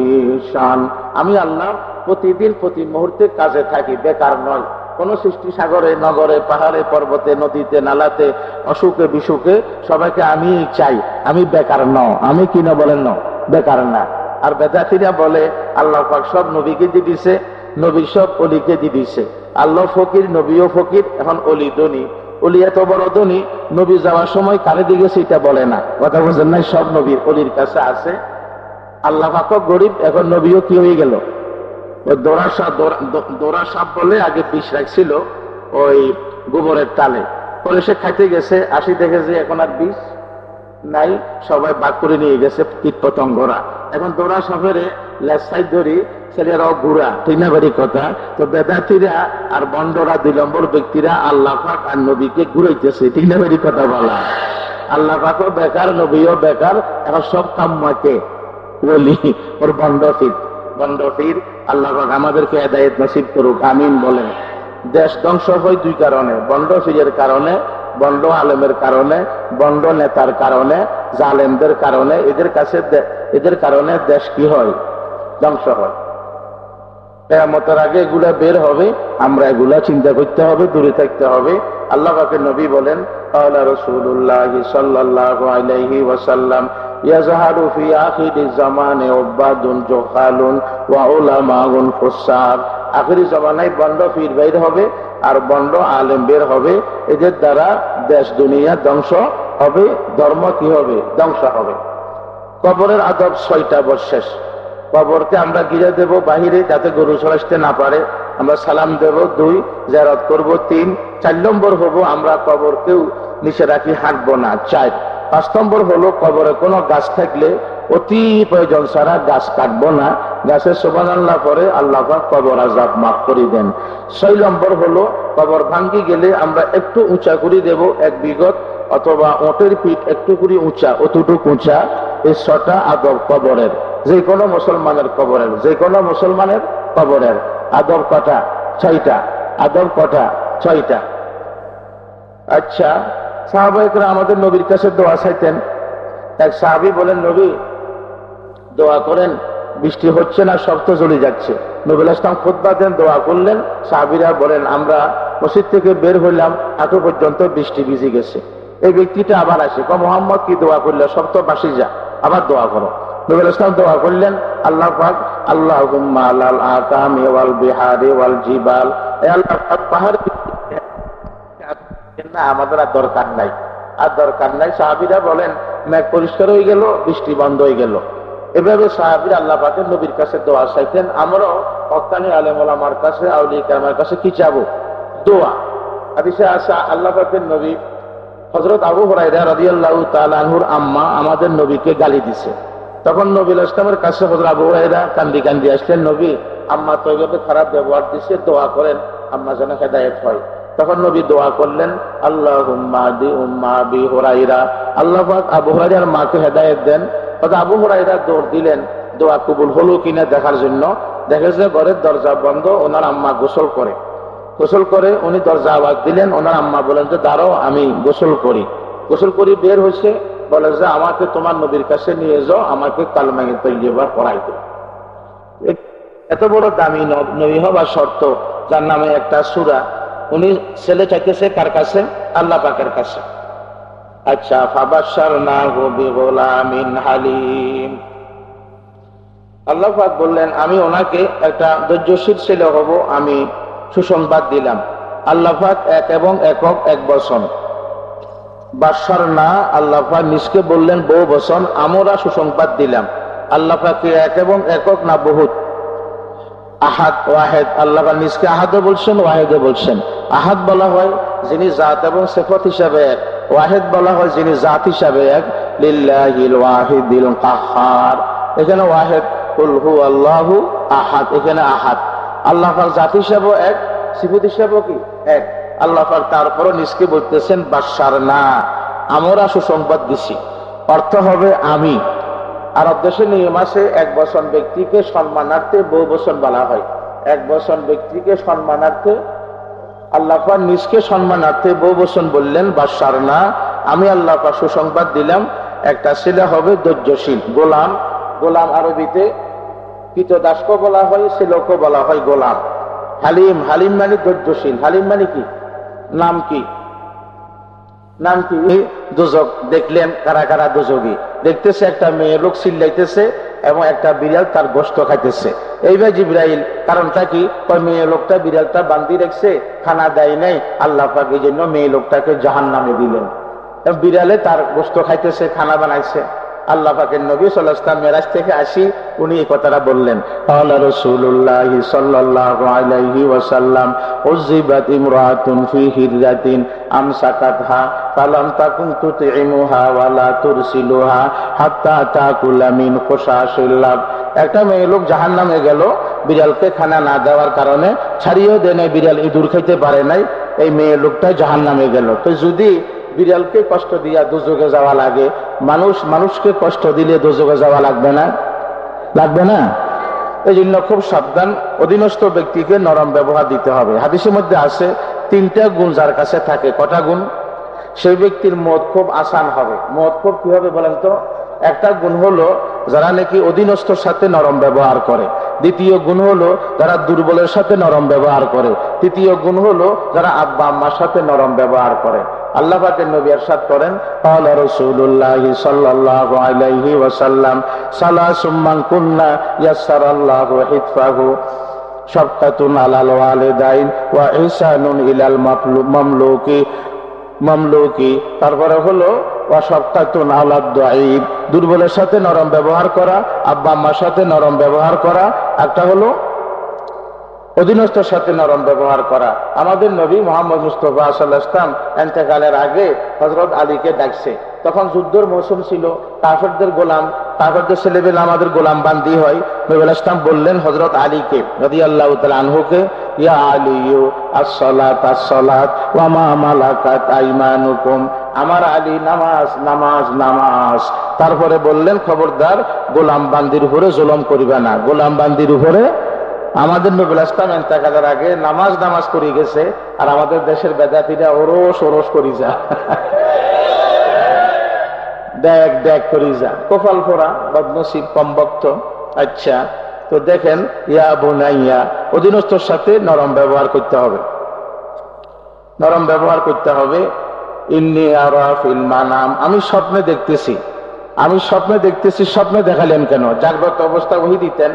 শান, আমি আল্লাহ প্রতিদিন প্রতি মুহূর্তে কাজে থাকি, বেকার নয়। কোন সৃষ্টি সাগরে নগরে পাহাড়ে পর্বতে নদীতে নালাতে অসুখে বিসুখে সবাইকে আমি চাই, আমি বেকার ন। আমি কি না বলেন? ন, বেকার না। আর বেদাতিরা বলে আল্লাহ পাক সব নবীকে দিয়ে দিছে, নবী সব অলিকে দিয়ে দিছে। আল্লাহ ফকির, নবীও ফকির, এখন অলি ধনী। অলি এত বড় ধনী, নবী যাওয়ার সময় কারে দিকে সেটা বলে না। কথা বলছেন না? সব নবীর অলির কাছে আছে। আল্লাহ পাক গরিব, এখন নবীও কি হয়ে গেল? দোরা সাপ বলে আগে বিষ রাখছিল ওই গোবরের তালে, পরে সে খাইতে গেছে, আসি দেখে যে এখন আর বিষ নাই, সবাই বাদ করে নিয়ে গেছে কীট পতঙ্গরা। এখন দোরা সাপের লেসাই ধরি ছেলেরাও ঘুরা, ঠিক না বাড়ি কথা? তো বেদাতিরা আর বন্ডরা 2 নম্বর ব্যক্তিরা আল্লাহ পাক আর নবীকে ঘুরাইতেছে, ঠিক না বাড়ি কথা বলা? আল্লাহ পাকও বেকার, নবীও বেকার, এখন সব কাম্মাকে বলি ওর বন্ডফির। আল্লাহ পাক আমাদেরকে হেদায়েত নসিব করুক, আমিন বলেন। দেশ ধ্বংস হয় 2 কারণে, বন্ডফিরের কারণে, বন্ড আলেমের কারণে, বন্ড নেতার কারণে, জালেমদের কারণে। এদের কারণে দেশ কি হয়? ধ্বংস হয়। কিয়ামতের আগে এগুলা বের হবে, আমরা এগুলা চিন্তা করতে হবে, দূরে থাকতে হবে। আল্লাহ পাকের নবী বলেন ক্বালা রাসূলুল্লাহ সাল্লাল্লাহু আলাইহি ওয়াসাল্লাম ইয়াজহারু ফি আখিরিজ জামানে উবাদুন জুহালুন ওয়া উলামাউন ফুসাক। আখিরি জামানায় বন্ড পীর বের হবে আর বন্ড আলেম বের হবে। এদের দ্বারা দেশ দুনিয়া ধ্বংস হবে, ধর্ম কি হবে? ধ্বংস হবে। কবরের আদব 6টা শেষ। কবরকে আমরা ঘিরে দেব বাহিরে, যাতে গরু চড়াইতে না পারে। আমরা সালাম দেব 2, জিয়ারত করব 3, 4 নম্বর হবো আমরা কবরকেও নিচে রাখি, হাঁটবো না 4। 5 নম্বর হলো কবরে কোনো গাছ থাকলে অতি প্রয়োজন ছাড়া গাছ কাটবো না, গাছের সুবহানাল্লাহ পরে আল্লাহ পাক কবর আযাব মাফ করে দেন। 6 নম্বর হলো কবর ভাঙ্গি গেলে আমরা একটু উঁচা করে দেব, 1 বিঘত অথবা ওটের পিঠ একটু করে উঁচা, অতটুকু উঁচা। এই 6টা আদব কবরের, যে কোনো মুসলমানের কবরের, যে কোনো মুসলমানের কবরের আদব কটা? 6টা। আদব কটা? 6টা। আচ্ছা, সাহাবায়ে আমাদের নবীর কাছে দোয়া চাইতেন। এক সাহাবী বলেন নবী দোয়া করেন, বৃষ্টি হচ্ছে না, সব তো জ্বলে যাচ্ছে। নবী ইসলাম খুতবা দেন, দোয়া করলেন। সাহাবীরা বলেন আমরা মসজিদ থেকে বের হইলাম, হাঁটু পর্যন্ত বৃষ্টি ভিজে গেছে। এই ব্যক্তিটা আবার আসে, মুহাম্মদ কি দোয়া করলে? সব তো বাসি যা, আবার দোয়া করো। নবী ইসলাম দোয়া করলেন, আল্লাহ পাক আল্লাহুম্মা আলাল আকামি ওয়াল বিহারি ওয়াল জিবাল, এ আল্লাহ পাহাড় না আমাদের আর দরকার নাই, আর দরকার নাই। সাহাবীরা বলেন মেঘ পরিষ্কার হয়ে গেল, বৃষ্টি বন্ধ হয়ে গেল। এভাবে সাহাবীরা আল্লাহ পাকের নবীর কাছে দোয়া চাইতেন। আমরাও হক্কানি আলেম ওলামার কাছে, আউলিয়া কেরামের কাছে কি চাবো? দোয়া। হাদিসে আছে আল্লাহ পাকের নবী হযরত আবু হুরায়রা রাদিয়াল্লাহু তাআলা আনহুর আম্মা আমাদের নবীকে গালি দিছে। তখন নবী ইসলামের কাছে হযরত আবু হুরায়রা কান্দি কান্দি আসলেন, নবী আম্মা তো এইভাবে খারাপ ব্যবহার দিছে, দোয়া করেন আম্মা যেন হেদায়েত হয়। তখন নবী দোয়া করলেন, আল্লাহুম্মা আদি উম্মা আবি হুরায়রা, আল্লাহ পাক আবু হুরায়রার মাকে হেদায়েত দেন। আবু হুরায়রা দৌড় দিলেন দোয়া কবুল হলো কিনা দেখার জন্য। দেখে যে ঘরের দরজা বন্ধ, ওনার আম্মা গোসল করে। গোসল করে উনি দরজা আওয়াজ দিলেন, ওনার আম্মা বলেন যে দাঁড়াও আমি গোসল করি। গোসল করি বের হয়েছে, বলে যে আমাকে তোমার নবীর কাছে নিয়ে যাও, আমাকে কালমায়ে তৈয়বা পড়াই দাও। এত বড় দামি নবী হবার শর্ত, যার নামে একটা সূরা, উনি ছেলে চাইতেছে কার কাছে? আল্লাহ পাকের কাছে। আচ্ছা, ফাবাশশারনাহু বিগুলামিন হালিম। আল্লাহ পাক বললেন আমি ওনাকে একটা ধৈর্যশীল ছেলে হব, আমি সুসংবাদ দিলাম। আল্লাহ পাক এক এবং একক এক বচন, বাশশারনা আল্লাহ পাক নিজকে বললেন বহু বচন, আমরা সুসংবাদ দিলাম। আল্লাহ পাক এক এবং একক না বহুত? আহাদ ওয়াহেদ, আল্লাহ পাক নিজকে আহাদও বলছেন ওয়াহেদও বলছেন। আহাদ বলা হয় যিনি জাত এবং সিফাত হিসাবে এক, ওয়াহেদ বলা হয় যিনি জাত হিসাবে এক। লিল্লাহিল ওয়াহিদিল কাহ্হার, এখানে ওয়াহেদ, কুল হুয়াল্লাহু আহাদ, এখানে আহাদ। আল্লাহ পাক জাত হিসাবেও এক, সিফাত হিসাবেও কি এক। আল্লাহ পাক তারপরও নিজকে বলতেছেন বাশশারনা, আমরা সুসংবাদ দিছি। অর্থ হবে আমি। আরব দেশে নিয়ম আছে এক বচন ব্যক্তিকে সম্মানার্থে বহু বচন বলা হয়। এক বচন ব্যক্তিকে সম্মানার্থে, আল্লাহ পাক নিজকে সম্মানার্থে বহু বচন বললেন বাশশারনা, আমি আল্লাহ পাক সুসংবাদ দিলাম একটা ছেলে হবে ধৈর্যশীল। গোলাম, গোলাম আরবিতে কৃতদাসকে বলা হয়, ছেলেকে বলা হয় গোলাম। হালিম, হালিম মানে ধৈর্যশীল। হালিম মানে কি? নাম কি? নাম কি? দোজক। দেখলেন কারা কারা দোজকি? দেখতেছে একটা মেয়ে লোক চিল্লাইতেছে এবং একটা বিড়াল তার গোশত খাইতেছে। এইবার জিবরাইল, কারণটা কি? মেয়ে লোকটা বিড়ালটা বান্ধি রেখেছে, খানা দেয় নাই, আল্লাহ পাক এই জন্য মেয়ে লোকটাকে জাহান্নামে দিলেন। বিড়ালে তার গোশত খাইতেছে, খানা বানাইছে। আল্লাহ পাকের নবী সাল্লাল্লাহু আলাইহি ওয়াসাল্লাম মেরাজ থেকে আসি উনি এই কথাটা বললেন। ক্বালা রাসূলুল্লাহ সাল্লাল্লাহু আলাইহি ওয়াসাল্লাম উযিবাত ইমরাতুন ফি হিররাতিন আমসাকাতহা ফালাম তাকুন তুতিমুহা ওয়ালা তুরসিলুহা হাত্তা তাকুলা মিন খুশাশিল্লাব। একটা মেয়ে লোক জাহান্নামে গেল বিড়ালকে খানা না দেওয়ার কারণে, ছাড়িয়েও দেয় নাই, বিড়াল ইঁদুর খাইতে পারে নাই, এই মেয়ে লোকটা জাহান্নামে গেল। তো যদি বিড়ালকে কষ্ট দিয়া দোজখে যাওয়া লাগে, মানুষকে কষ্ট দিলে দোজখে যাওয়া লাগবে না? লাগবে না? এই জন্য খুব সাবধান, অধীনস্থ ব্যক্তিকে নরম ব্যবহার দিতে হবে। হাদিসের মধ্যে আছে তিনটা গুণ যার কাছে থাকে। কটা গুণ? সেই ব্যক্তির মত খুব আসান হবে। মত খুব কি হবে বলেন তো? একটা গুণ হলো যারা নাকি অধীনস্থর সাথে নরম ব্যবহার করে। দ্বিতীয় গুণ হলো যারা দুর্বলের সাথে নরম ব্যবহার করে। তৃতীয় গুণ হলো যারা আব্বা আম্মার সাথে নরম ব্যবহার করে। আল্লাহ পাকের নবী ইরশাদ করেন, ক্বালা রাসূলুল্লাহ সাল্লাল্লাহু আলাইহি ওয়াসাল্লাম সালাসুম মান কুন্না ইয়াসসারাল্লাহু হিতফাহু শাফকাতুন আলাল ওয়ালিদাইন ওয়া ইহসানুন ইলাল মামলুকি। তারপরে হলো ওয়া শাফকাতুন আলাদ দাঈফ, দুর্বলের সাথে নরম ব্যবহার করা, আব্বা আম্মার সাথে নরম ব্যবহার করা। একটা হলো অধীনস্থর সাথে নরম ব্যবহার করা। আমাদের নবী মুহাম্মদ মুস্তাফা সাল্লাল্লাহু আলাইহি ওয়াসাল্লাম ইন্তেকালের আগে হযরত আলীকে ডাকছে। তখন যুদ্ধের মৌসুম ছিল, কাফেরদের গোলাম, কাফেরদের ছেলেবেলা আমাদের গোলাম বান্দি হয়। নবী ইসলাম বললেন হযরত আলীকে রাদিয়াল্লাহু তাআলা আনহুকে, ইয়া আলিয়ু আস-সালাত আস-সালাত ওয়া মা মালাকাত আইমানুকুম, আমার আলী নামাজ নামাজ নামাজ। তারপরে বললেন খবরদার গোলাম বান্দির উপরে জুলুম করিবে না। গোলাম বান্দির উপরে আমাদের নবী ইসলাম ইন্তেকালের আগে নামাজ নামাজ করে গেছে, আর আমাদের দেশের বেদাতিরা ওরস ওরস করি যা, দেখ দেখ করি যা, কপাল পোড়া, বদনসিব, কমবক্ত। আচ্ছা, তো দেখেন ইয়া বুনাইয়া, অধীনস্থর সাথে নরম ব্যবহার করতে হবে, নরম ব্যবহার করতে হবে। ইন্নী আরা ফিল মানাম, আমি স্বপ্নে দেখতেছি, আমি স্বপ্নে দেখতেছি। স্বপ্নে দেখালেন কেন? জাগ্রত অবস্থা ওহী দিতেন,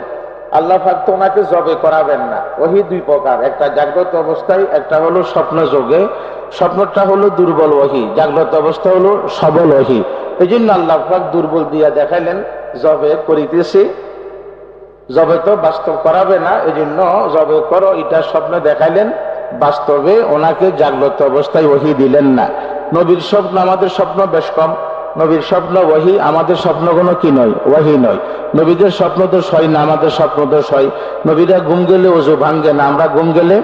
আল্লাহ পাক তো ওনাকে জবে করাবেন না। ওহি দুই প্রকার, একটা জাগ্রত অবস্থায়, একটা হলো স্বপ্ন যোগে। স্বপ্নটা হলো দুর্বল ওহি, জাগ্রত অবস্থা হলো সবল ওহি। এই জন্য আল্লাহ পাক দুর্বল দিয়া দেখাইলেন, জবে করিতেছি। জবে তো বাস্তব করাবে না, এই জন্য জবে করো এটা স্বপ্ন দেখাইলেন, বাস্তবে ওনাকে জাগ্রত অবস্থায় ওহি দিলেন না। নবীর স্বপ্ন, আমাদের স্বপ্ন বেশ কম। নবীর স্বপ্ন ওহি, আমাদের স্বপ্নগুলো কি নয়? ওহি নয়। নবীদের স্বপ্ন তো সয় না, আমাদের স্বপ্ন তো সয়। নবীরা ঘুম গেলে ওযু ভাঙ্গে না, আমরা ঘুম গেলে,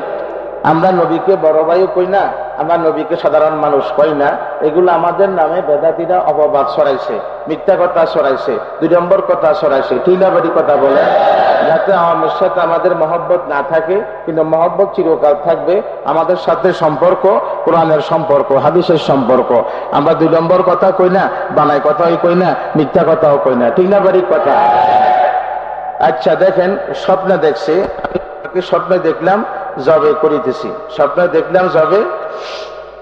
আমরা নবীকে বড় ভাইও কই না, আমরা নবীকে সাধারণ মানুষ কই না। এগুলো আমাদের নামে বেদাতীরা অপবাদ ছড়াইছে, মিথ্যা কথা ছড়াইছে, 2 নম্বর কথা ছড়াইছে, টিলাবাড়ি কথা বলে, যাতে আমাদের সাথে আমাদের মহব্বত না থাকে, কিন্তু মহব্বত চিরকাল থাকবে। আমাদের সাথে সম্পর্ক কোরআনের সম্পর্ক, হাদিসের সম্পর্ক। আমরা 2 নম্বর কথা কই না, বানাই কথাও কই না, মিথ্যা কথাও কই না, টিলাবাড়ি কথা। আচ্ছা দেখেন, স্বপ্নে দেখছে, স্বপ্নে দেখলাম জবে করিতেছি, স্বপ্নে দেখলাম জবে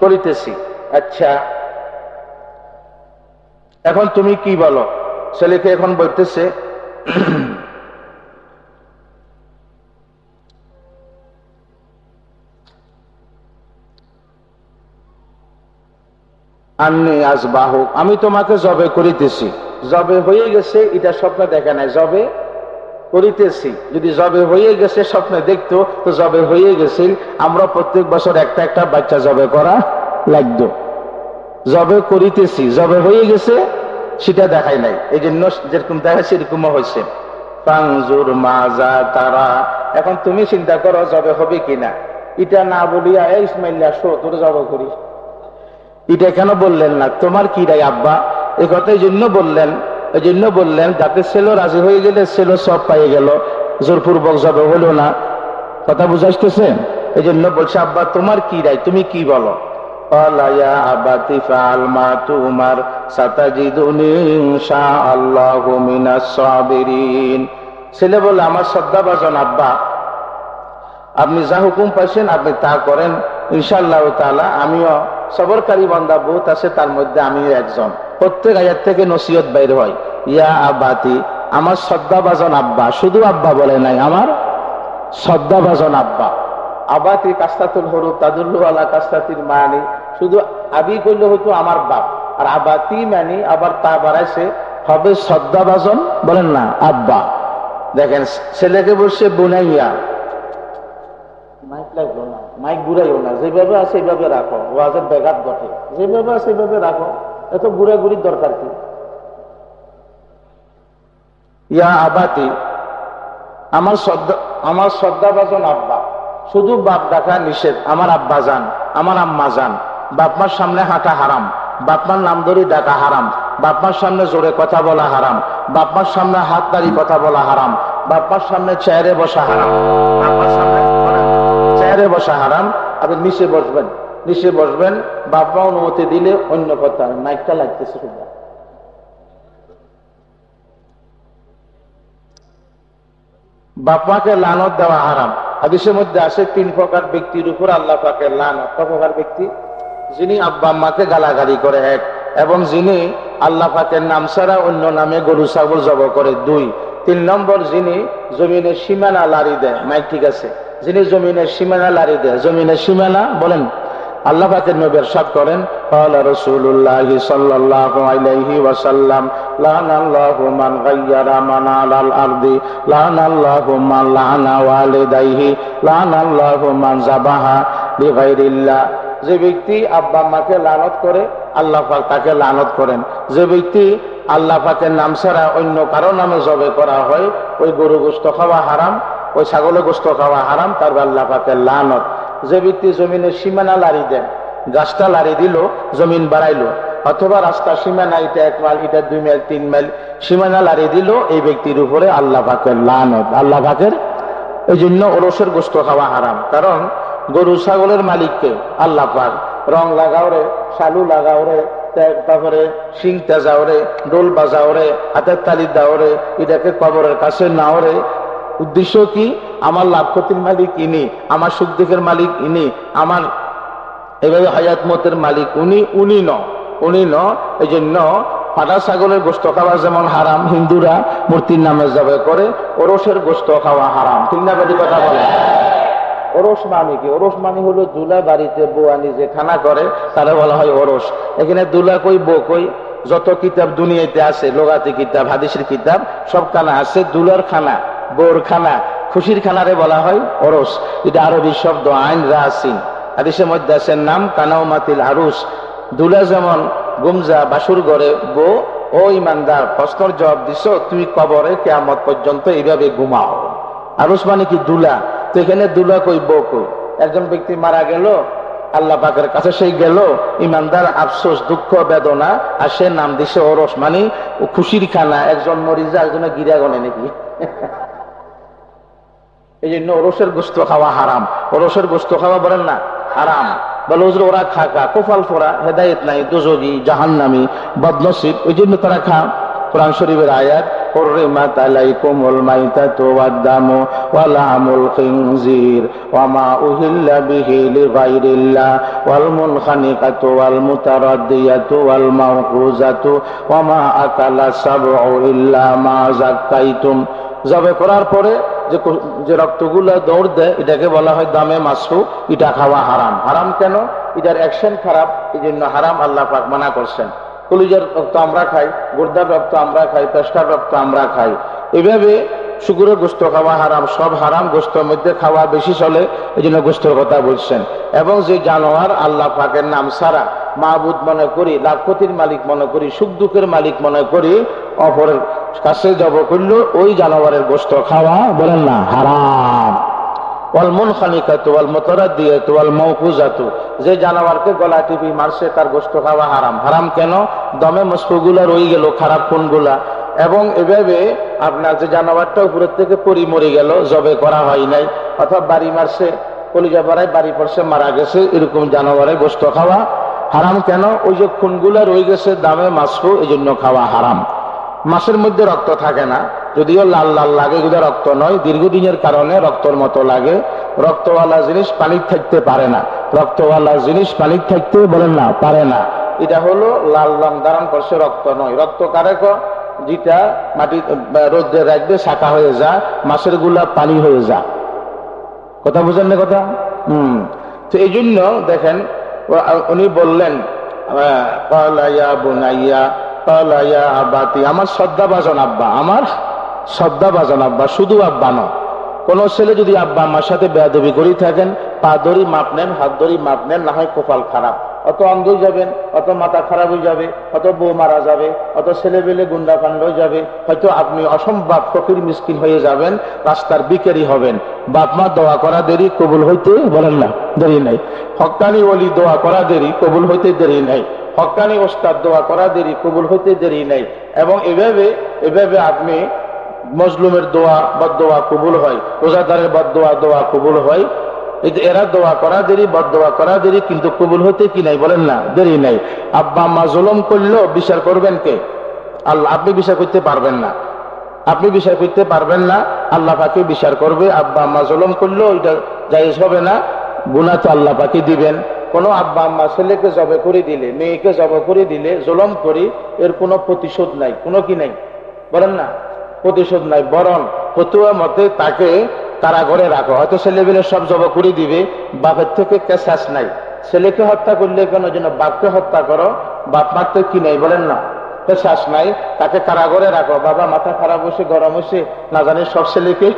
করিতেছি। আচ্ছা এখন তুমি কি বলো? ছেলেকে এখন বলতেছে, আন্নি আসবাহু, আমি তোমাকে জবে করিতেছি। জবে হয়ে গেছে এটা স্বপ্ন দেখে নাই, জবে করিতেছি। যদি জবে হয়ে গেছে স্বপ্নে দেখতো তো জবে হয়ে গেছে। আমরা প্রত্যেক বছর একটা একটা বাচ্চা জবে করা লাগতো। জবে করিতেছি, জবে হয়ে গেছে সেটা দেখাই নাই, এই জন্য যেরকম দেখা সেরকমও হয়েছে। ফাংজুর মাজা তারা, এখন তুমি চিন্তা করো জবে হবে কিনা। এটা না বলিয়া এই ইসমাইল আসো তোর জবে করি, এটা কেন বললেন না? তোমার কি রায় আব্বা? এই কথা এই জন্য বললেন, এই জন্য বললেন যাতে ছেলে রাজি হয়ে গেলে ছেলে সব পাইয়ে গেল, জোরপূর্বক জবে হলো না। কথা বুঝাইতেছেন? এই জন্য বলছে আব্বা তোমার কি রায়, তুমি কি বলো? ছেলে বলে আমার শ্রদ্ধাভাজন আব্বা, আপনি যা হুকুম পাইছেন আপনি তা করেন, ইনশাআল্লাহ তাআলা আমিও সবরকারী বান্দা বহুত আছে, তার মধ্যে আমিও একজন। প্রত্যেক আয়াত থেকে নসিহত বাইর হয়, ইয়া আবাতি, আমার শ্রদ্ধাভাজন আব্বা। শুধু আব্বা বলে নাই, আমার শ্রদ্ধাভাজন আব্বা। আবাতি কাস্তাতুল হরুফ তাদুল্লু আলা কাস্তাতিল মানি, শুধু আবি কইলে হয়তো আমার বাপ, আর আবাতি মানি আবার তা বাড়াইছে হবে শ্রদ্ধাভাজন, বলেন না আব্বা। দেখেন ছেলেকে বলছে বুনাইয়া, মাইক লাগলো না, মাইক ঘুরাইও না, যেভাবে আছে এইভাবে রাখো, ওয়াজের ব্যাঘাত ঘটে, যেভাবে আছে এইভাবে রাখো, এত ঘুরাঘুরির দরকার কি? ইয়া আবাতি, আমার শ্রদ্ধাভাজন আব্বা। শুধু বাপ ডাকা নিষেধ, আমার আব্বা যান, আমার আম্মা যান। বাপমার সামনে হাঁটা হারাম, বাপমার নাম ধরে ডাকা হারাম, বাপমার সামনে জোরে কথা বলা হারাম, বাপমার সামনে হাত নাড়ি কথা বলা হারাম, বাপমার সামনে চেয়ারে বসা হারাম, বাপমার সামনে চেয়ারে বসা হারাম। আপনি নিচে বসবেন, নিচে বসবেন, বাপমা অনুমতি দিলে অন্য কথা। মাইকটা লাগতেছে শুধু। বাপমাকে লানত দেওয়া হারাম। হাদিসের মধ্যে আছে 3 প্রকার ব্যক্তির উপর আল্লাহ পাকের লানত। কত প্রকার ব্যক্তি? যিনি আব্বা আম্মাকে গালাগালি করে 1, এবং যিনি আল্লাহ পাকের নাম ছাড়া অন্য নামে গরু ছাগল জবাই করে 2, 3 নম্বর যিনি জমিনের সীমানা লাড়ি দেয়। মাইক ঠিক আছে? যিনি জমিনের সীমানা লাড়ি দেয়, জমিনের সীমানা বলেন। আল্লাহ পাকের নবী ইরশাদ করেন, ক্বালা রাসূলুল্লাহ সাল্লাল্লাহু আলাইহি ওয়াসাল্লাম, লানাল্লাহু মান গায়্যারা মানালাল আরদি, লানাল্লাহু মান লানা ওয়ালিদাইহি, লানাল্লাহু মান যাবাহা বিগাইরিল্লাহ। যে ব্যক্তি আব্বা আম্মাকে লানত করে আল্লাহ পাক তাকে লানত করেন। যে ব্যক্তি আল্লাহ পাকের নাম ছাড়া অন্য কারো নামে জবে করা হয়, ওই গরু গোশত খাওয়া হারাম, ওই ছাগলের গোশত খাওয়া হারাম, তার আল্লাহ পাকের লানত। যে ব্যক্তি জমিনের সীমানা লাড়ি দেন, গাছটা লাড়ি দিল, জমিন বাড়াইলো, অথবা রাস্তার সীমানা এটা 1 মাইল, এটা 2 মাইল, 3 মাইল সীমানা লাড়ি দিল, এই ব্যক্তির উপরে আল্লাহ পাকের লানত, আল্লাহ পাকের। এই জন্য ওরসের গোশত খাওয়া হারাম। কারণ গরু ছাগলের মালিককে আল্লাহ পাক রং লাগাও রে, শালু লাগাও রে, তারপরে শিং তেজাও রে, ডোল বাজাও রে, হাতের তালি দাও রে, এটাকে কবরের কাছে নাও রে। উদ্দেশ্য কি? আমার লাভ ক্ষতির মালিক ইনি, আমার সুখ দুঃখের মালিক ইনি, আমার এভাবে হায়াত মতের মালিক উনি, উনি ন। এই জন্য পাটা ছাগলের গোশত খাওয়া যেমন হারাম, হিন্দুরা মূর্তির নামে জবাই করে, ওরসের গোশত খাওয়া হারাম। ঠিক না বেশি কথা বলে? ওরস মানে কি? ওরস মানে হলো দুলা বাড়িতে বউ আনি যে খানা করে তারা বলা হয় ওরস। এখানে দুলা কই বউ কই যত কিতাব দুনিয়াতে আছে, লোগাতি কিতাব হাদিসের কিতাব সব খানা আছে। দুলার খানা, বউর খানা, খুশির খানারে বলা হয় ওরস। এটা আরবি শব্দ, আইন রাসিন। হাদিসের মধ্যে আছে নাম কানাউমাতিল আরুস। দুলা যেমন গুমজা বাসুর ঘরে, বউ ও ইমানদার প্রশ্নের জবাব দিছ তুমি কবরে কিয়ামত পর্যন্ত এইভাবে ঘুমাও। আরুস মানে কি? দুলা। তো এখানে দুলা কই বউ কই? একজন ব্যক্তি মারা গেল, আল্লাহ পাকের কাছে সেই গেল ইমানদার, আফসোস দুঃখ বেদনা, আর সে নাম দিছে ওরস মানে খুশির খানা। একজন মরিজা একজনে গিরা গনে নাকি? এই জন্য ওরসের গোশত খাওয়া হারাম। ওরসের গোশত খাওয়া বলেন না হারাম। বলে হুজুর ওরা খাকা কোফাল ফোরা, হেদায়েত নাই, দুজগী, জাহান্নামী, বদনসিব, ওই জন্য তারা খা। কোরআন শরীফের আয়াত হুররিমাত আলাইকুমুল মাইতাতু ওয়াদ-দামু ওয়া লাহমুল খিনজির ওয়া মা উহিল্লা বিহি লিগাইরিল্লাহ ওয়াল মুনখানিকাতু ওয়াল মুতারাদ্দিয়াতু ওয়াল মাওকুজাতু ওয়া মা আকালা সাবউ ইল্লা মা যাক্কাইতুম। জবে করার পরে যে রক্তগুলো দৌড় দেয় এটাকে বলা হয় দামে মাসফু। এটা খাওয়া হারাম। হারাম কেন? এটার অ্যাকশন খারাপ, এই জন্য হারাম। আল্লাহ পাক মানা করছেন। কলিজার রক্ত আমরা খাই, গুর্দার রক্ত আমরা খাই, পেশকার রক্ত আমরা খাই। এভাবে শুকুরের গোশত খাওয়া হারাম। সব হারাম গোশতের মধ্যে খাওয়া বেশি চলে, এই জন্য গোশতের কথা বলছেন। এবং যে জানোয়ার আল্লাহ পাকের নাম ছাড়া মাহবুদ মনে করি, লাভ ক্ষতির মালিক মনে করি, সুখ দুঃখের মালিক মনে করি, অপরের কাছে জব করলো ওই জানোয়ারের গোশত খাওয়া বলেন না হারাম। ওয়াল মুনখানিকাতু ওয়াল মুতারাদ্দিয়াতু ওয়াল মাওকুজাতু, যে জানোয়ারকে গলা টিপি মারছে তার গোশত খাওয়া হারাম। হারাম কেন? দমে মস্কুগুলা রয়ে গেল, খারাপ খুনগুলা। এবং এভাবে আপনার যে জানোয়ারটা উপরের থেকে পরি মরে গেল, জবে করা হয় নাই, অথবা বাড়ি মারছে, কলিজা বাড়ায় বাড়ি পড়ছে মারা গেছে, এরকম জানোয়ারের গোশত খাওয়া হারাম। কেন? ওই যে খুনগুলা রয়ে গেছে দামে মাসফু, এই জন্য খাওয়া হারাম। মাছের মধ্যে রক্ত থাকে না, যদিও লাল লাল লাগে, এগুলো রক্ত নয়, দীর্ঘদিনের কারণে রক্তর মতো লাগে। রক্তওয়ালা জিনিস পানির থাকতে পারে না। রক্তওয়ালা জিনিস পানির থাকতে বলেন না পারে না। এটা হলো লাল রং ধারণ করছে, রক্ত নয়। রক্ত কারেক যেটা মাটি রোদ্রে রাখবে শাখা হয়ে যায়, মাছের গুলা পানি হয়ে যায়। কথা বুঝেন না কথা? তো এই জন্য দেখেন উনি বললেন আমার শ্রদ্ধাভাজন আব্বা, আমার শ্রদ্ধাভাজন আব্বা, শুধু আব্বা নয়। কোন ছেলে যদি আব্বা আম্মার সাথে বেয়াদবি করে থাকেন, পা ধরি মাপ নেন, হাত ধরি মাপ নেন, না হয় কপাল খারাপ। অত অন্ধ যাবেন, অত মাথা খারাপ হয়ে যাবে, অত বউ মারা যাবে, অত ছেলে বেলে গুন্ডা কাণ্ড হয়ে যাবে, হয়তো আপনি অসম্ভব ফকির মিসকিন হয়ে যাবেন, রাস্তার বিকারি হবেন। বাপ মা দোয়া করা দেরি, কবুল হইতে বলেন না দেরি নাই। হক্কানি ওলি দোয়া করা দেরি, কবুল হইতে দেরি নাই। হক্কানি ওস্তাদ দোয়া করা দেরি, কবুল হইতে দেরি নাই। এবং এভাবে আপনি মজলুমের দোয়া বদদোয়া কবুল হয়, রোজাদারের বদদোয়া দোয়া কবুল হয়। এরা দোয়া করা দেরি, বদদোয়া করা দেরি, কিন্তু কবুল হতে কি নাই বলেন না দেরি নাই। আব্বা আম্মা জুলুম করলেও বিচার করবেন কে? আল্লাহ। আপনি বিচার করতে পারবেন না, আপনি বিচার করতে পারবেন না, আল্লাহ পাকে বিচার করবে। আব্বা আম্মা জুলুম করলেও এটা জায়েজ হবে না, গুনাহ তো আল্লাহ পাকে দিবেন। কোনো আব্বা আম্মা ছেলেকে জবে করে দিলে, মেয়েকে জবে করে দিলে, জুলুম করি, এর কোনো প্রতিশোধ নাই, কোনো কি নাই বলেন না, প্রতিশোধ নাই। বরং ফতুয়া মতে তাকে কারাগারে রাখো। হয়তো ছেলেবেলে সব জব করে দিবে, বাপের থেকে কেসাস নাই। ছেলেকে হত্যা করলে কেন যেন বাপকে হত্যা করো, বাপ মারতে কি নাই বলেন না, কেসাস নাই, তাকে কারাগারে রাখো। বাবা মাথা খারাপ হয়েছে, গরম হয়েছে, না জানি সব ছেলেকে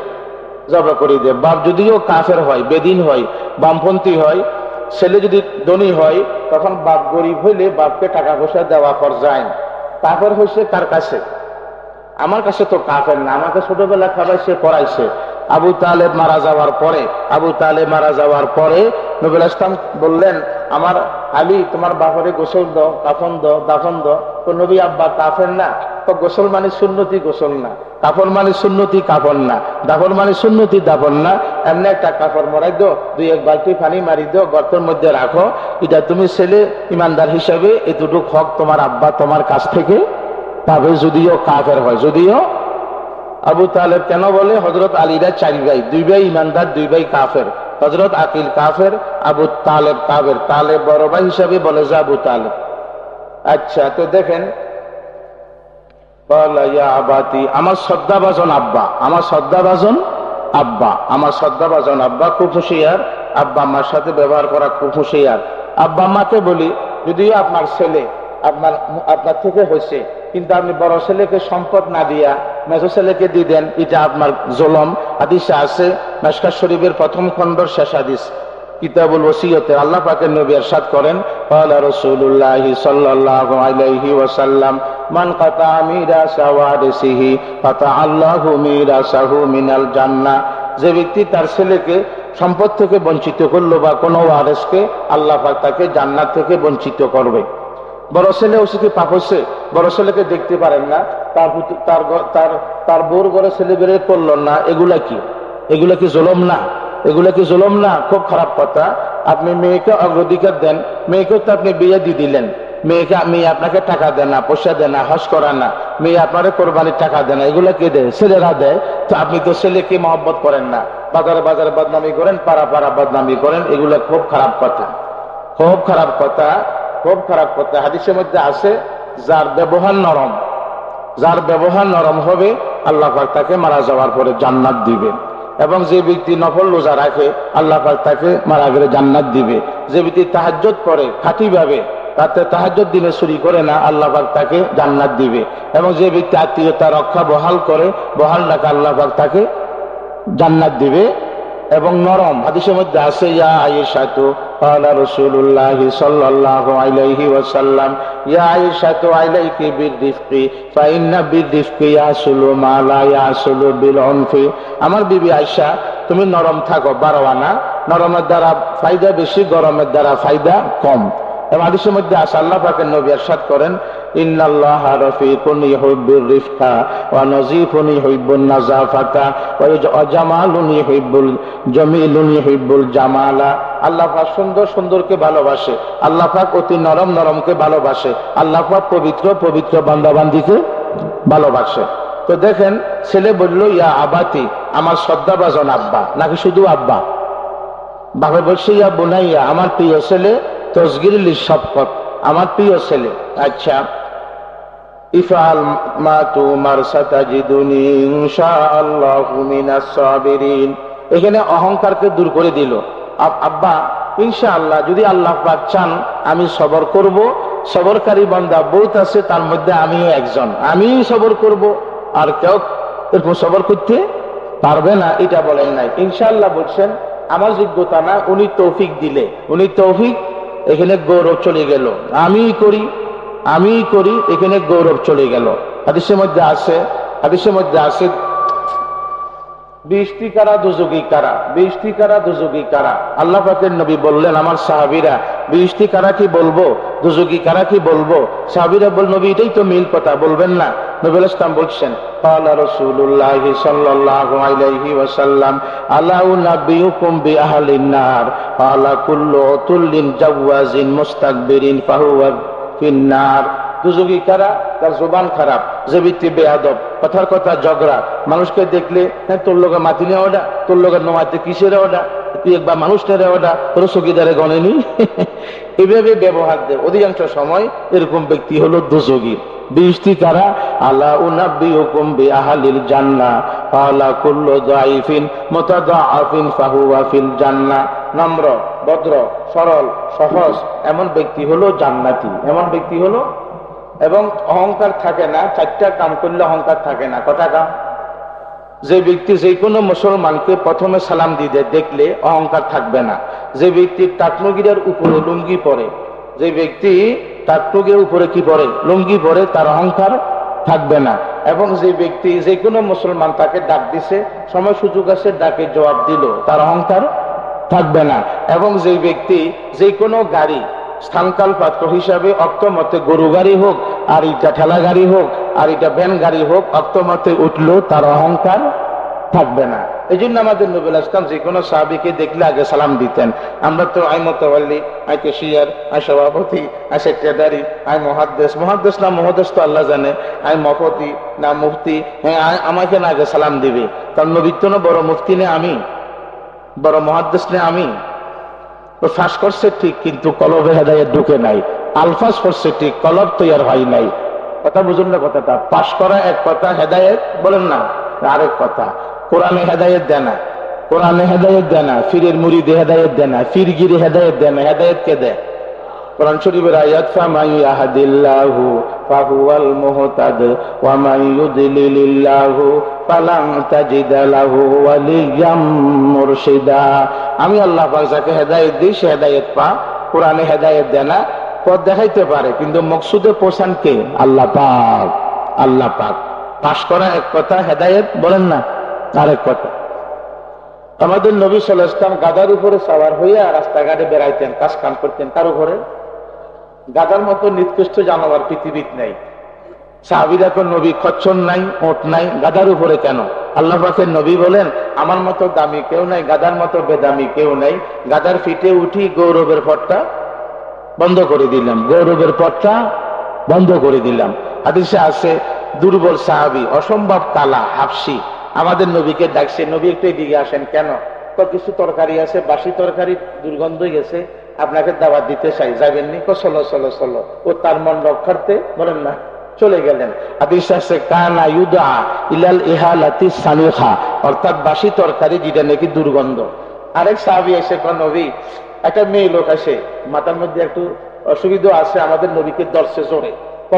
জব করে দেয়। বাপ যদিও কাফের হয়, বেদিন হয়, বামপন্থী হয়, ছেলে যদি ধনী হয়, তখন বাপ গরিব হইলে বাপকে টাকা পয়সা দেওয়া পর যায়। কাফের হয়েছে কার কাছে? আমার কাছে তো কাফের না, আমাকে ছোটবেলা খাওয়াইছে, পড়াইছে। আবু তালেব মারা যাওয়ার পরে নবী ইসলাম বললেন, আমার আলী তোমার বাপরে গোসল দাও, কাফন দাও, দাফন দাও। তো নবী আব্বা কাফের না? তো গোসল মানে সুন্নতি গোসল না, কাফন মানে সুন্নতি কাফন না, দাফন মানে সুন্নতি দাফন না। এমনি একটা কাপড় মরাই দো, 2-1 বালতি পানি মারি দো, গর্তের মধ্যে রাখো। এটা তুমি ছেলে ইমানদার হিসাবে এতটুক হক তোমার আব্বা তোমার কাছ থেকে পাবে, যদিও কাফের হয়। যদিও আবু তালেব কেন বলে? হযরত আলীরা 4 ভাই, 2 ভাই ইমানদার, 2 ভাই কাফের। হযরত আকিল কাফের, আবু তালেব কাফের। তালেব বড় ভাই হিসাবে বলে যে আবু তালেব। আচ্ছা, তো দেখেন ক্বালা ইয়া আবাতি, আমার শ্রদ্ধাভাজন আব্বা, আমার শ্রদ্ধাভাজন আব্বা, আমার শ্রদ্ধাভাজন আব্বা খুব হুঁশিয়ার, আব্বা আম্মার সাথে ব্যবহার করা খুব হুঁশিয়ার। আব্বা আম্মাকে বলি, যদিও আপনার ছেলে আপনার থেকে হয়েছে, কিন্তু আপনি বড় ছেলেকে সম্পদ না দিয়া মেজো ছেলেকে দিয়ে দেন, এটা আপনার জুলম। হাদিসে আছে, মিশকাত শরীফের প্রথম খণ্ডর শেষ হাদিস, কিতাবুল ওসিয়তে আল্লাহ পাকের নবী ইরশাদ করেন, ক্বালা রাসূলুল্লাহ সাল্লাল্লাহু আলাইহি ওয়াসাল্লাম, মান কাতা মিরাসা ওয়ারিসিহি কাতা আল্লাহু মিরাসাহু মিনাল জান্নাহ। যে ব্যক্তি তার ছেলেকে সম্পদ থেকে বঞ্চিত করলো বা কোনো ওয়ারিসকে, আল্লাহ পাক তাকে জান্নাত থেকে বঞ্চিত করবে। বড় ছেলে ওসিকে পাপ হচ্ছে, বড় ছেলেকে দেখতে পারেন না, তার বউর ঘরে ছেলে বের করল না, এগুলা কি জুলুম না? এগুলা কি জুলুম না? খুব খারাপ কথা। আপনি মেয়েকে অগ্রাধিকার দেন, মেয়েকেও তো আপনি বিয়ে দিয়ে দিলেন, মেয়ে আপনাকে টাকা দেয় না, পয়সা দেয় না, হজ করা না, মেয়ে আপনার কোরবানির টাকা দেয় না, এগুলা কে দেয়? ছেলেরা দেয়। তো আপনি তো ছেলেকে মহব্বত করেন না, বাজারে বাজারে বদনামি করেন, পাড়া পাড়া বদনামি করেন, এগুলা খুব খারাপ কথা, খুব খারাপ কথা, খুব খারাপ কথা। হাদিসের মধ্যে আছে, যার ব্যবহার নরম হবে, আল্লাহ পাক তাকে মারা যাওয়ার পরে জান্নাত দিবে। এবং যে ব্যক্তি নফল রোজা রাখে, আল্লাহ পাক তাকে মারা গেলে জান্নাত দিবে। যে ব্যক্তি তাহাজ্জুদ পড়ে খাঁটিভাবে, তাতে তাহাজ্জুদ দিনে চুরি করে না, আল্লাহ পাক তাকে জান্নাত দিবে। এবং যে ব্যক্তি আত্মীয়তা রক্ষা বহাল করে, বহাল রাখে, আল্লাহ পাক তাকে জান্নাত দিবে। এবং নরম, হাদিসের মধ্যে আছে, ইয়া আয়েশাতু ক্বালা রাসূলুল্লাহ সাল্লাল্লাহু আলাইহি ওয়াসাল্লাম, ইয়া আয়েশাতু আলাইকি বিররিফকি ফা ইন্না বিররিফকি ইয়াসুলু মা লা ইয়াসুলু বিল উনফি। আমার বিবি আয়েশা, তুমি নরম থাকো, বারওয়ানা। নরমের দ্বারা ফায়দা বেশি, গরমের দ্বারা ফায়দা কম। এবং হাদিসের মধ্যে আছে, আল্লাহ পাকের নবী ইরশাদ করেন, ইন্নাল্লাহা রাফিকুন ইউহিব্বুর রিফকা ওয়া নাযীফুন ইউহিব্বুন নাযাফাতা ওয়া জামালুন ইউহিব্বুল জামিলুন ইউহিব্বুল জামালা। আল্লাহ পাক সুন্দর সুন্দরকে ভালোবাসে, আল্লাহ পাক অতি নরম নরমকে ভালোবাসে, আল্লাহ পাক পবিত্র পবিত্র বান্দাবান্দিকে ভালোবাসে। তো দেখেন, ছেলে বলল ইয়া আবাতি, আমার শ্রদ্ধাভাজন আব্বা, নাকি শুধু আব্বা? বাবা বলছে ইয়া বুনাইয়া, আমার প্রিয় ছেলে, তসগির লিশফকত, আমার প্রিয় ছেলে। আচ্ছা, ইফআল মা তুমার সাতাজিদুনি ইনশাআল্লাহু মিনাস সাবিরিন। এখানে অহংকারকে দূর করে দিল। আব্বা, ইনশাআল্লাহ যদি আল্লাহ পাক চান আমি সবর করব, সবরকারী বান্দা বহুত আছে, তার মধ্যে আমিও একজন, আমি সবর করব, আর কেউ এরকম সবর করতে পারবে না, এটা বলেন নাই। ইনশাআল্লাহ বলছেন, আমার যোগ্যতা না, উনি তৌফিক দিলে, উনি তৌফিক, এখানে গৌরব চলে গেল, আমি করি, এখানে গৌরব চলে গেল। হাদিসের মধ্যে আছে 20টি কারা দুজুগী কারা, 20টি কারা দুজুগী কারা। আল্লাহ পাকের নবী বললেন, আমার সাহাবীরা 20টি কারা কি বলবো, দুজুগী কারা কি বলবো? সাহাবীরা বল, নবী এটাই তো মিল কথা, বলবেন না? নবী ইসলাম বলছেন, ক্বালা রাসূলুল্লাহ সাল্লাল্লাহু আলাইহি ওয়াসাল্লাম, আলা উনাব্বিউকুম বিআহলিন নার, ক্বালা কুল্লু উতুল্লিন জাওয়াজিন মুস্তাকবিরিন ফাহুয়া ফিন্নার। দুজুগী কারা? তার জবান খারাপ, যে ব্যক্তি বেয়াদব, কথার কথা ঝগড়া, মানুষকে দেখলে তোর লোকের মাতি নেওয়া ওটা, তোর লোকের নমাতে কিসের ওটা, তুই একবার মানুষ নেড়ে ওটা, তোর চকিদারে গণেনি, এইভাবে ব্যবহার দেয়। অধিকাংশ সময় এরকম ব্যক্তি হলো দুজুগী। 20টি কারা? আলা উনাব্বিউকুম বিআহলিল জান্নাহ, ক্বালা কুল্লু দাঈফিন মুতাদাআফিন ফাহুয়া ফিল জান্নাহ। নম্র, ভদ্র, সরল, সহজ এমন ব্যক্তি হলো জান্নাতি, এমন ব্যক্তি হলো। এবং অহংকার থাকে না, 4টা কাম করলে অহংকার থাকে না। কটা কাম? যে ব্যক্তি যে কোনো মুসলমানকে প্রথমে সালাম দিয়ে দেখলে অহংকার থাকবে না। যে ব্যক্তি টাকনুগিরের উপরে লুঙ্গি পরে, যে ব্যক্তি টাকনুগিরের উপরে কি পরে, লুঙ্গি পরে, তার অহংকার থাকবে না। এবং যে ব্যক্তি যে কোনো মুসলমান তাকে ডাক দিছে, সময় সুযোগ আছে, ডাকে জবাব দিল, তার অহংকার থাকবে না। এবং যে ব্যক্তি যে কোনো গাড়ি স্থানকাল পাত্র হিসাবে অক্তমতে গরু গাড়ি হোক, আর এটা ঠেলা গাড়ি হোক, আর এটা ভ্যান গাড়ি হোক, অক্তমতে উঠলো, তার অহংকার থাকবে না। এই জন্য আমাদের নবী ইসলাম যে কোনো সাহাবীকে দেখলে আগে সালাম দিতেন। আমরা তো আই মোতাওয়াল্লি, আই কেশিয়ার, আই সভাপতি, আই সেক্রেটারি, আই মুহাদ্দিস না মুহাদ্দিস তো আল্লাহ জানে, আই মুফতি না মুফতি, হ্যাঁ আমাকে না আগে সালাম দিবে। কারণ নবী তো না বড় মুফতি নে আমি, বড় মুহাদ্দিস নে আমি। ফাঁস করছে ঠিক, কিন্তু কলবে হেদায়েত ঢুকে নাই। আলফাজ করছে ঠিক, কলব তৈয়ার হয় নাই। কথা বুঝুন না কথাটা। পাশ করা এক কথা, হেদায়েত বলেন না আরেক কথা। কোরআনে হেদায়েত দেয় না, কোরআনে হেদায়েত দেয় না, ফিরের মুরিদে হেদায়েত দেয় না, ফিরগিরি হেদায়েত দেয় না। হেদায়েত কে দেয়? কোরআন শরীফের আয়াত, ফামান ইয়াহদিল্লাহু ফাহুয়াল মুহতাদ ওয়া মান ইউদ্লিলিল্লাহু ফালান তাজিদা লাহু ওয়ালিয়্যাম মুরশিদা। আমি আল্লাহ পাক যাকে হেদায়েত দিই সে হেদায়েত পা। কোরআনে হেদায়েত দেয় না, পথ দেখাইতে পারে কিন্তু মকসুদে পৌঁছান কে? আল্লাহ পাক। আল্লাহ পাক। পাশ করা এক কথা, হেদায়েত বলেন না আরেক কথা। আমাদের নবী সাল্লাল্লাহু আলাইহি ওয়াসাল্লাম গাধার উপরে সওয়ার হইয়া রাস্তাঘাটে বেড়াইতেন, কাজ কাম করতেন। কার উপরে? গাধার মতো নিকৃষ্ট জানোয়ার পৃথিবীতে নাই। সাহাবীরা তো নবী খচ্চর নাই, ওট নাই, গাধার উপরে কেন? আল্লাহ পাকের নবী বলেন, আমার মতো দামি কেউ নাই, গাধার মতো বেদামি কেউ নাই। গাধার ফিটে উঠি গৌরবের পথটা বন্ধ করে দিলাম, গৌরবের পথটা বন্ধ করে দিলাম। হাদিসে আছে, দুর্বল সাহাবী, অসম্ভব কালা, হাফসি, আমাদের নবীকে ডাকছে, নবী একটু এদিকে আসেন। কেন? তো কিছু তরকারি আছে, বাসি তরকারি, দুর্গন্ধ গেছে, আপনাকে দাওয়াত দিতে চাই, যাবেননি? চলো চলো চলো। ও তার মন রক্ষার্থে বলেন না চলে গেলেন। হাদিসে আছে, কানা ইউদা ইলাল ইহালাতি সানুখা, অর্থাৎ বাসি তরকারি যেটা নাকি দুর্গন্ধ। আরেক সাহাবী এসে কোন নবী, একটা মেয়ে লোক আসে, মাথার মধ্যে একটু অসুবিধা আছে, আমাদের নবীকে দর্শে জোরে,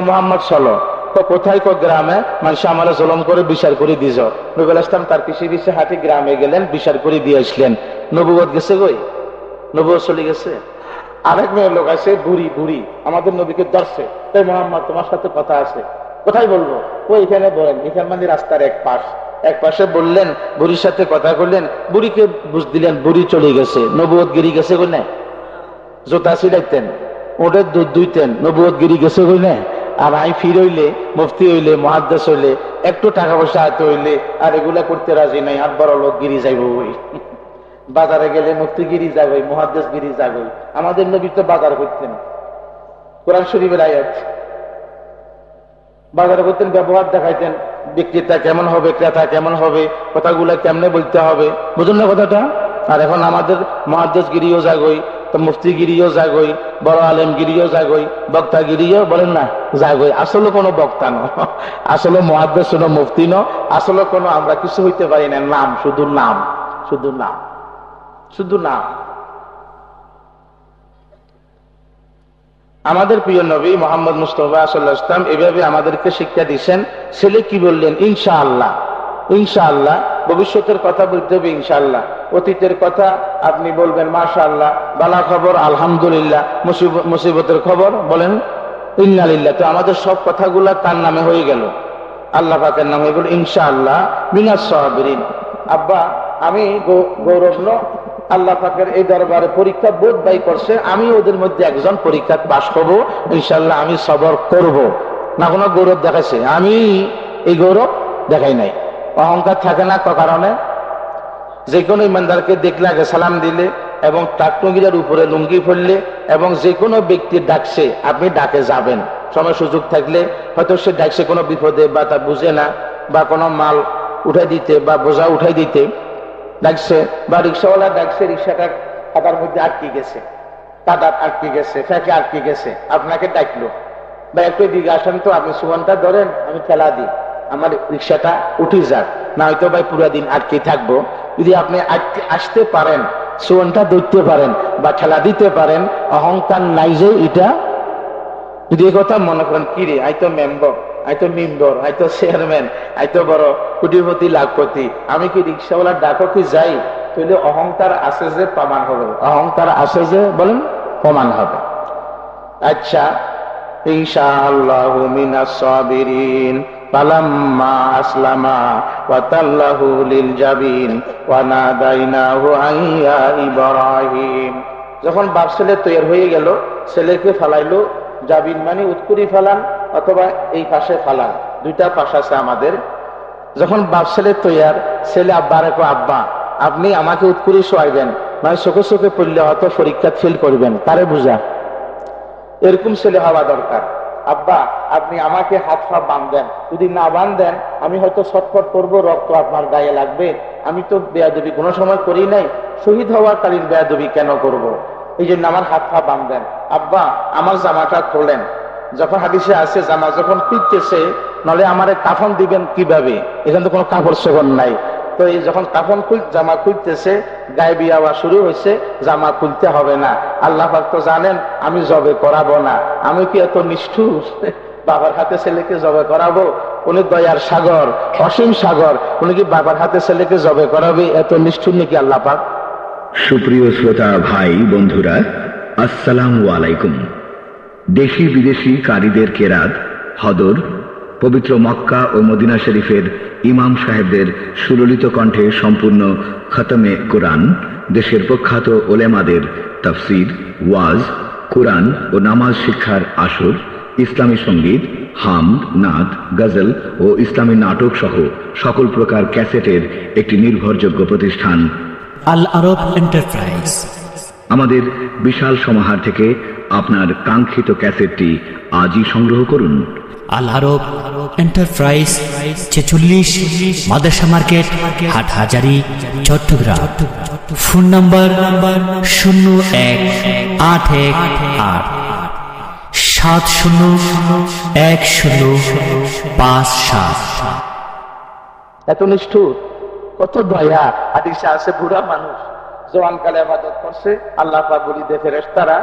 মোহাম্মদ চলো। তো কোথায়? গ্রামে। মানুষ আমারা জলম করে বিচার করে দিজ। নবী ইসলাম তার পিছিয়ে পিছিয়ে হাঁটি গ্রামে গেলেন, বিচার করে দিয়ে আসলেন। নবুয়ত গেছে কই? নবুয়ত চলে গেছে। আরেক মেয়ের লোক আছে, বুড়ি বুড়ি, আমাদের নবীকে দর্শে, তাই মোহাম্মদ তোমার সাথে কথা আছে। কোথায় বলবো? ও এখানে বলেন, এখান মানে রাস্তার এক পাশে বললেন, বুড়ির সাথে কথা করলেন, বুড়িকে বুঝ দিলেন, বুড়ি চলে গেছে। নবুয়ত গিরি গেছে কই না? জোতা ছিলাইতেন, ওদের দুধ দুইতেন, নবুয়ত গিরি গেছে কই না? আর আই ফির হইলে, মুফতি হইলে, মুহাদ্দিস হইলে, একটু টাকা পয়সা হাতে হইলে আর এগুলা করতে রাজি নাই, আর বড় লোক গিরি যাইব। ওই বাজারে গেলে মুফতি গিরি যাবই, মুহাদ্দিস গিরি যাবই। আমাদের নবী তো বাজার করতেন, কোরআন শরীফের আয়াত, বাজার করতেন, ব্যবহার দেখাইতেন, বিক্রেতা কেমন হবে, ক্রেতা কেমন হবে, কথাগুলা কেমনে বলতে হবে, বুঝুন না কথাটা? আর এখন আমাদের মুহাদ্দিস গিরিও জাগই, তো মুফতি গিরিও জাগই, বড় আলেম গিরিও জাগই, বক্তা গিরিও বলেন না জাগই। আসলে কোনো বক্তা ন, আসলে মুহাদ্দিস ন, মুফতি ন, আসলে কোনো আমরা কিছু হইতে পারি না। নাম, শুধু নাম, শুধু নাম, শুধু নাম। আমাদের প্রিয় নবী মুহাম্মদ মুস্তাফা সাল্লাল্লাহু আলাইহি ওয়াসাল্লাম এভাবে আমাদেরকে শিক্ষা দিয়েছেন। ছেলে কি বললেন? ইনশাআল্লাহ। ইনশাআল্লাহ, ভবিষ্যতের কথা বলতে হবে ইনশাআল্লাহ, অতীতের কথা আপনি বলবেন মাশাআল্লাহ, বালা খবর আলহামদুলিল্লাহ, মুসিবতের খবর বলেন ইন্না লিল্লাহ। তো আমাদের সব কথাগুলা তার নামে হয়ে গেল, আল্লাহ পাকের নামে হয়ে গেল ইনশাআল্লাহ মিনাস সাবিরিন। আব্বা আমি গৌরব ন, আল্লাহ পাকের এই দরবারে পরীক্ষা বোধ বাই করছে, আমি ওদের মধ্যে একজন পরীক্ষা পাস করবো ইনশাআল্লাহ, আমি সবর করব না। কোনো গৌরব দেখাইছে? আমি এই গৌরব দেখাই নাই। অহংকার থাকে না কারণে? যে কোনো ইমানদারকে দেখলে আগে সালাম দিলে এবং টাকটুঙ্গির উপরে লুঙ্গি ফেললে এবং যে কোনো ব্যক্তির ডাকছে আপনি ডাকে যাবেন, সময় সুযোগ থাকলে। হয়তো সে ডাকছে কোনো বিপদে বা তা বুঝে না, বা কোনো মাল উঠাই দিতে বা বোঝা উঠাই দিতে ডাকছে, বা রিক্সাওয়ালা ডাকছে, রিক্সাটা কাদার মধ্যে আটকে গেছে, কাদার আটকে গেছে, ফ্যাঁকে আটকে গেছে, আপনাকে ডাকলো, বা একটু দিকে আসেন তো, আপনি সুমনটা ধরেন, আমি ঠেলা দিই, আমার রিক্সাটা উঠে যাক, না হয়তো ভাই পুরা দিন আটকে থাকবো। যদি আপনি আসতে পারেন, সুমনটা ধরতে পারেন বা ঠেলা দিতে পারেন, অহংকার নাই যে এটা। যদি এই কথা মনে করেন, কি রে আই তো মেম্বার, আই তো মেম্বর, আই তো চেয়ারম্যান, আই তো বড় কোটিপতি লাখপতি, আমি কি রিক্সাওয়ালার ডাকো কি যাই, তাহলে অহংকার আছে যে প্রমাণ হবে, অহংকার আছে যে বলেন প্রমাণ হবে। আচ্ছা, ইনশাআল্লাহু মিনাস সাবিরিন ফালাম্মা আসলামা ওয়া তাল্লাহু লিল জাবিন ওয়া নাদাইনাহু আইয়া ইব্রাহিম। যখন বাপ ছেলে তৈরি হয়ে গেল, ছেলেকে ফালাইলো, জাবিন মানে উৎকুরি ফালান অথবা এই পাশে ফালান, দুইটা পাশ আছে আমাদের। যখন বাপ ছেলে তৈয়ার, ছেলে আব্বার কো, আব্বা আপনি আমাকে উৎকুরি শোয়াইবেন, মানে চোখে চোখে পড়লে হয়তো পরীক্ষা ফেল করবেন, তারে বুঝা, এরকম ছেলে হওয়া দরকার। আব্বা আপনি আমাকে হাত পা বাঁধেন, যদি না বাঁধেন আমি হয়তো ছটফট করবো, রক্ত আপনার গায়ে লাগবে, আমি তো বেয়াদবি কোনো সময় করি নাই, শহীদ হওয়ার কালীন বেয়াদবি কেন করব? এই জন্য আমার হাত পা বাঁধেন। আব্বা আমার জামাটা খোলেন, যখন হাদিসে আছে জামা যখন খুলতেছে, নলে আমারে কাফন দিবেন কিভাবে, এখানে তো কোনো কাপড় চোপড় নাই। তো এই যখন জামা খুলতেছে, গায়েবী আওয়াজ শুরু হয়েছে, জামা খুলতে হবে না। আল্লাহ পাক তো জানেন আমি জবে করাবো না। আমি কি এত নিষ্ঠুর বাবার হাতে ছেলেকে জবে করাবো? উনি দয়ার সাগর, অসীম সাগর, উনি কি বাবার হাতে ছেলেকে জবে করাবে? এত নিষ্ঠুর নাকি আল্লাহ পাক? সুপ্রিয় শ্রোতা ভাই বন্ধুরা, আসসালামু আলাইকুম। দেশি বিদেশি কারীদের কেরাত, হদর, পবিত্র মক্কা ও মদিনা শরীফের ইমাম সাহেবদের সুললিত কণ্ঠে সম্পূর্ণ খতমে কোরআন, দেশের প্রখ্যাত ওলেমাদের তাফসির, ওয়াজ, কোরআন ও নামাজ শিক্ষার আসর, ইসলামী সঙ্গীত, হামদ, নাত, গজল ও ইসলামী নাটক সহ সকল প্রকার ক্যাসেটের একটি নির্ভরযোগ্য প্রতিষ্ঠান আল আরব এন্টারপ্রাইজ। আমাদের বিশাল সমাহার থেকে আপনার কাঙ্ক্ষিত ক্যাসেটটি আজই সংগ্রহ করুন। Al Arab enterprise, 46 Madrasa market, Hathazari, Chattogram. Phone number 0181-701057। এত নিষ্ঠুর, কত দয়া! হাদিসে আছে বুড়া মানুষ জওয়ানকালে ইবাদত করছে, আল্লাহ পাক বলি দে ফেরেশতারা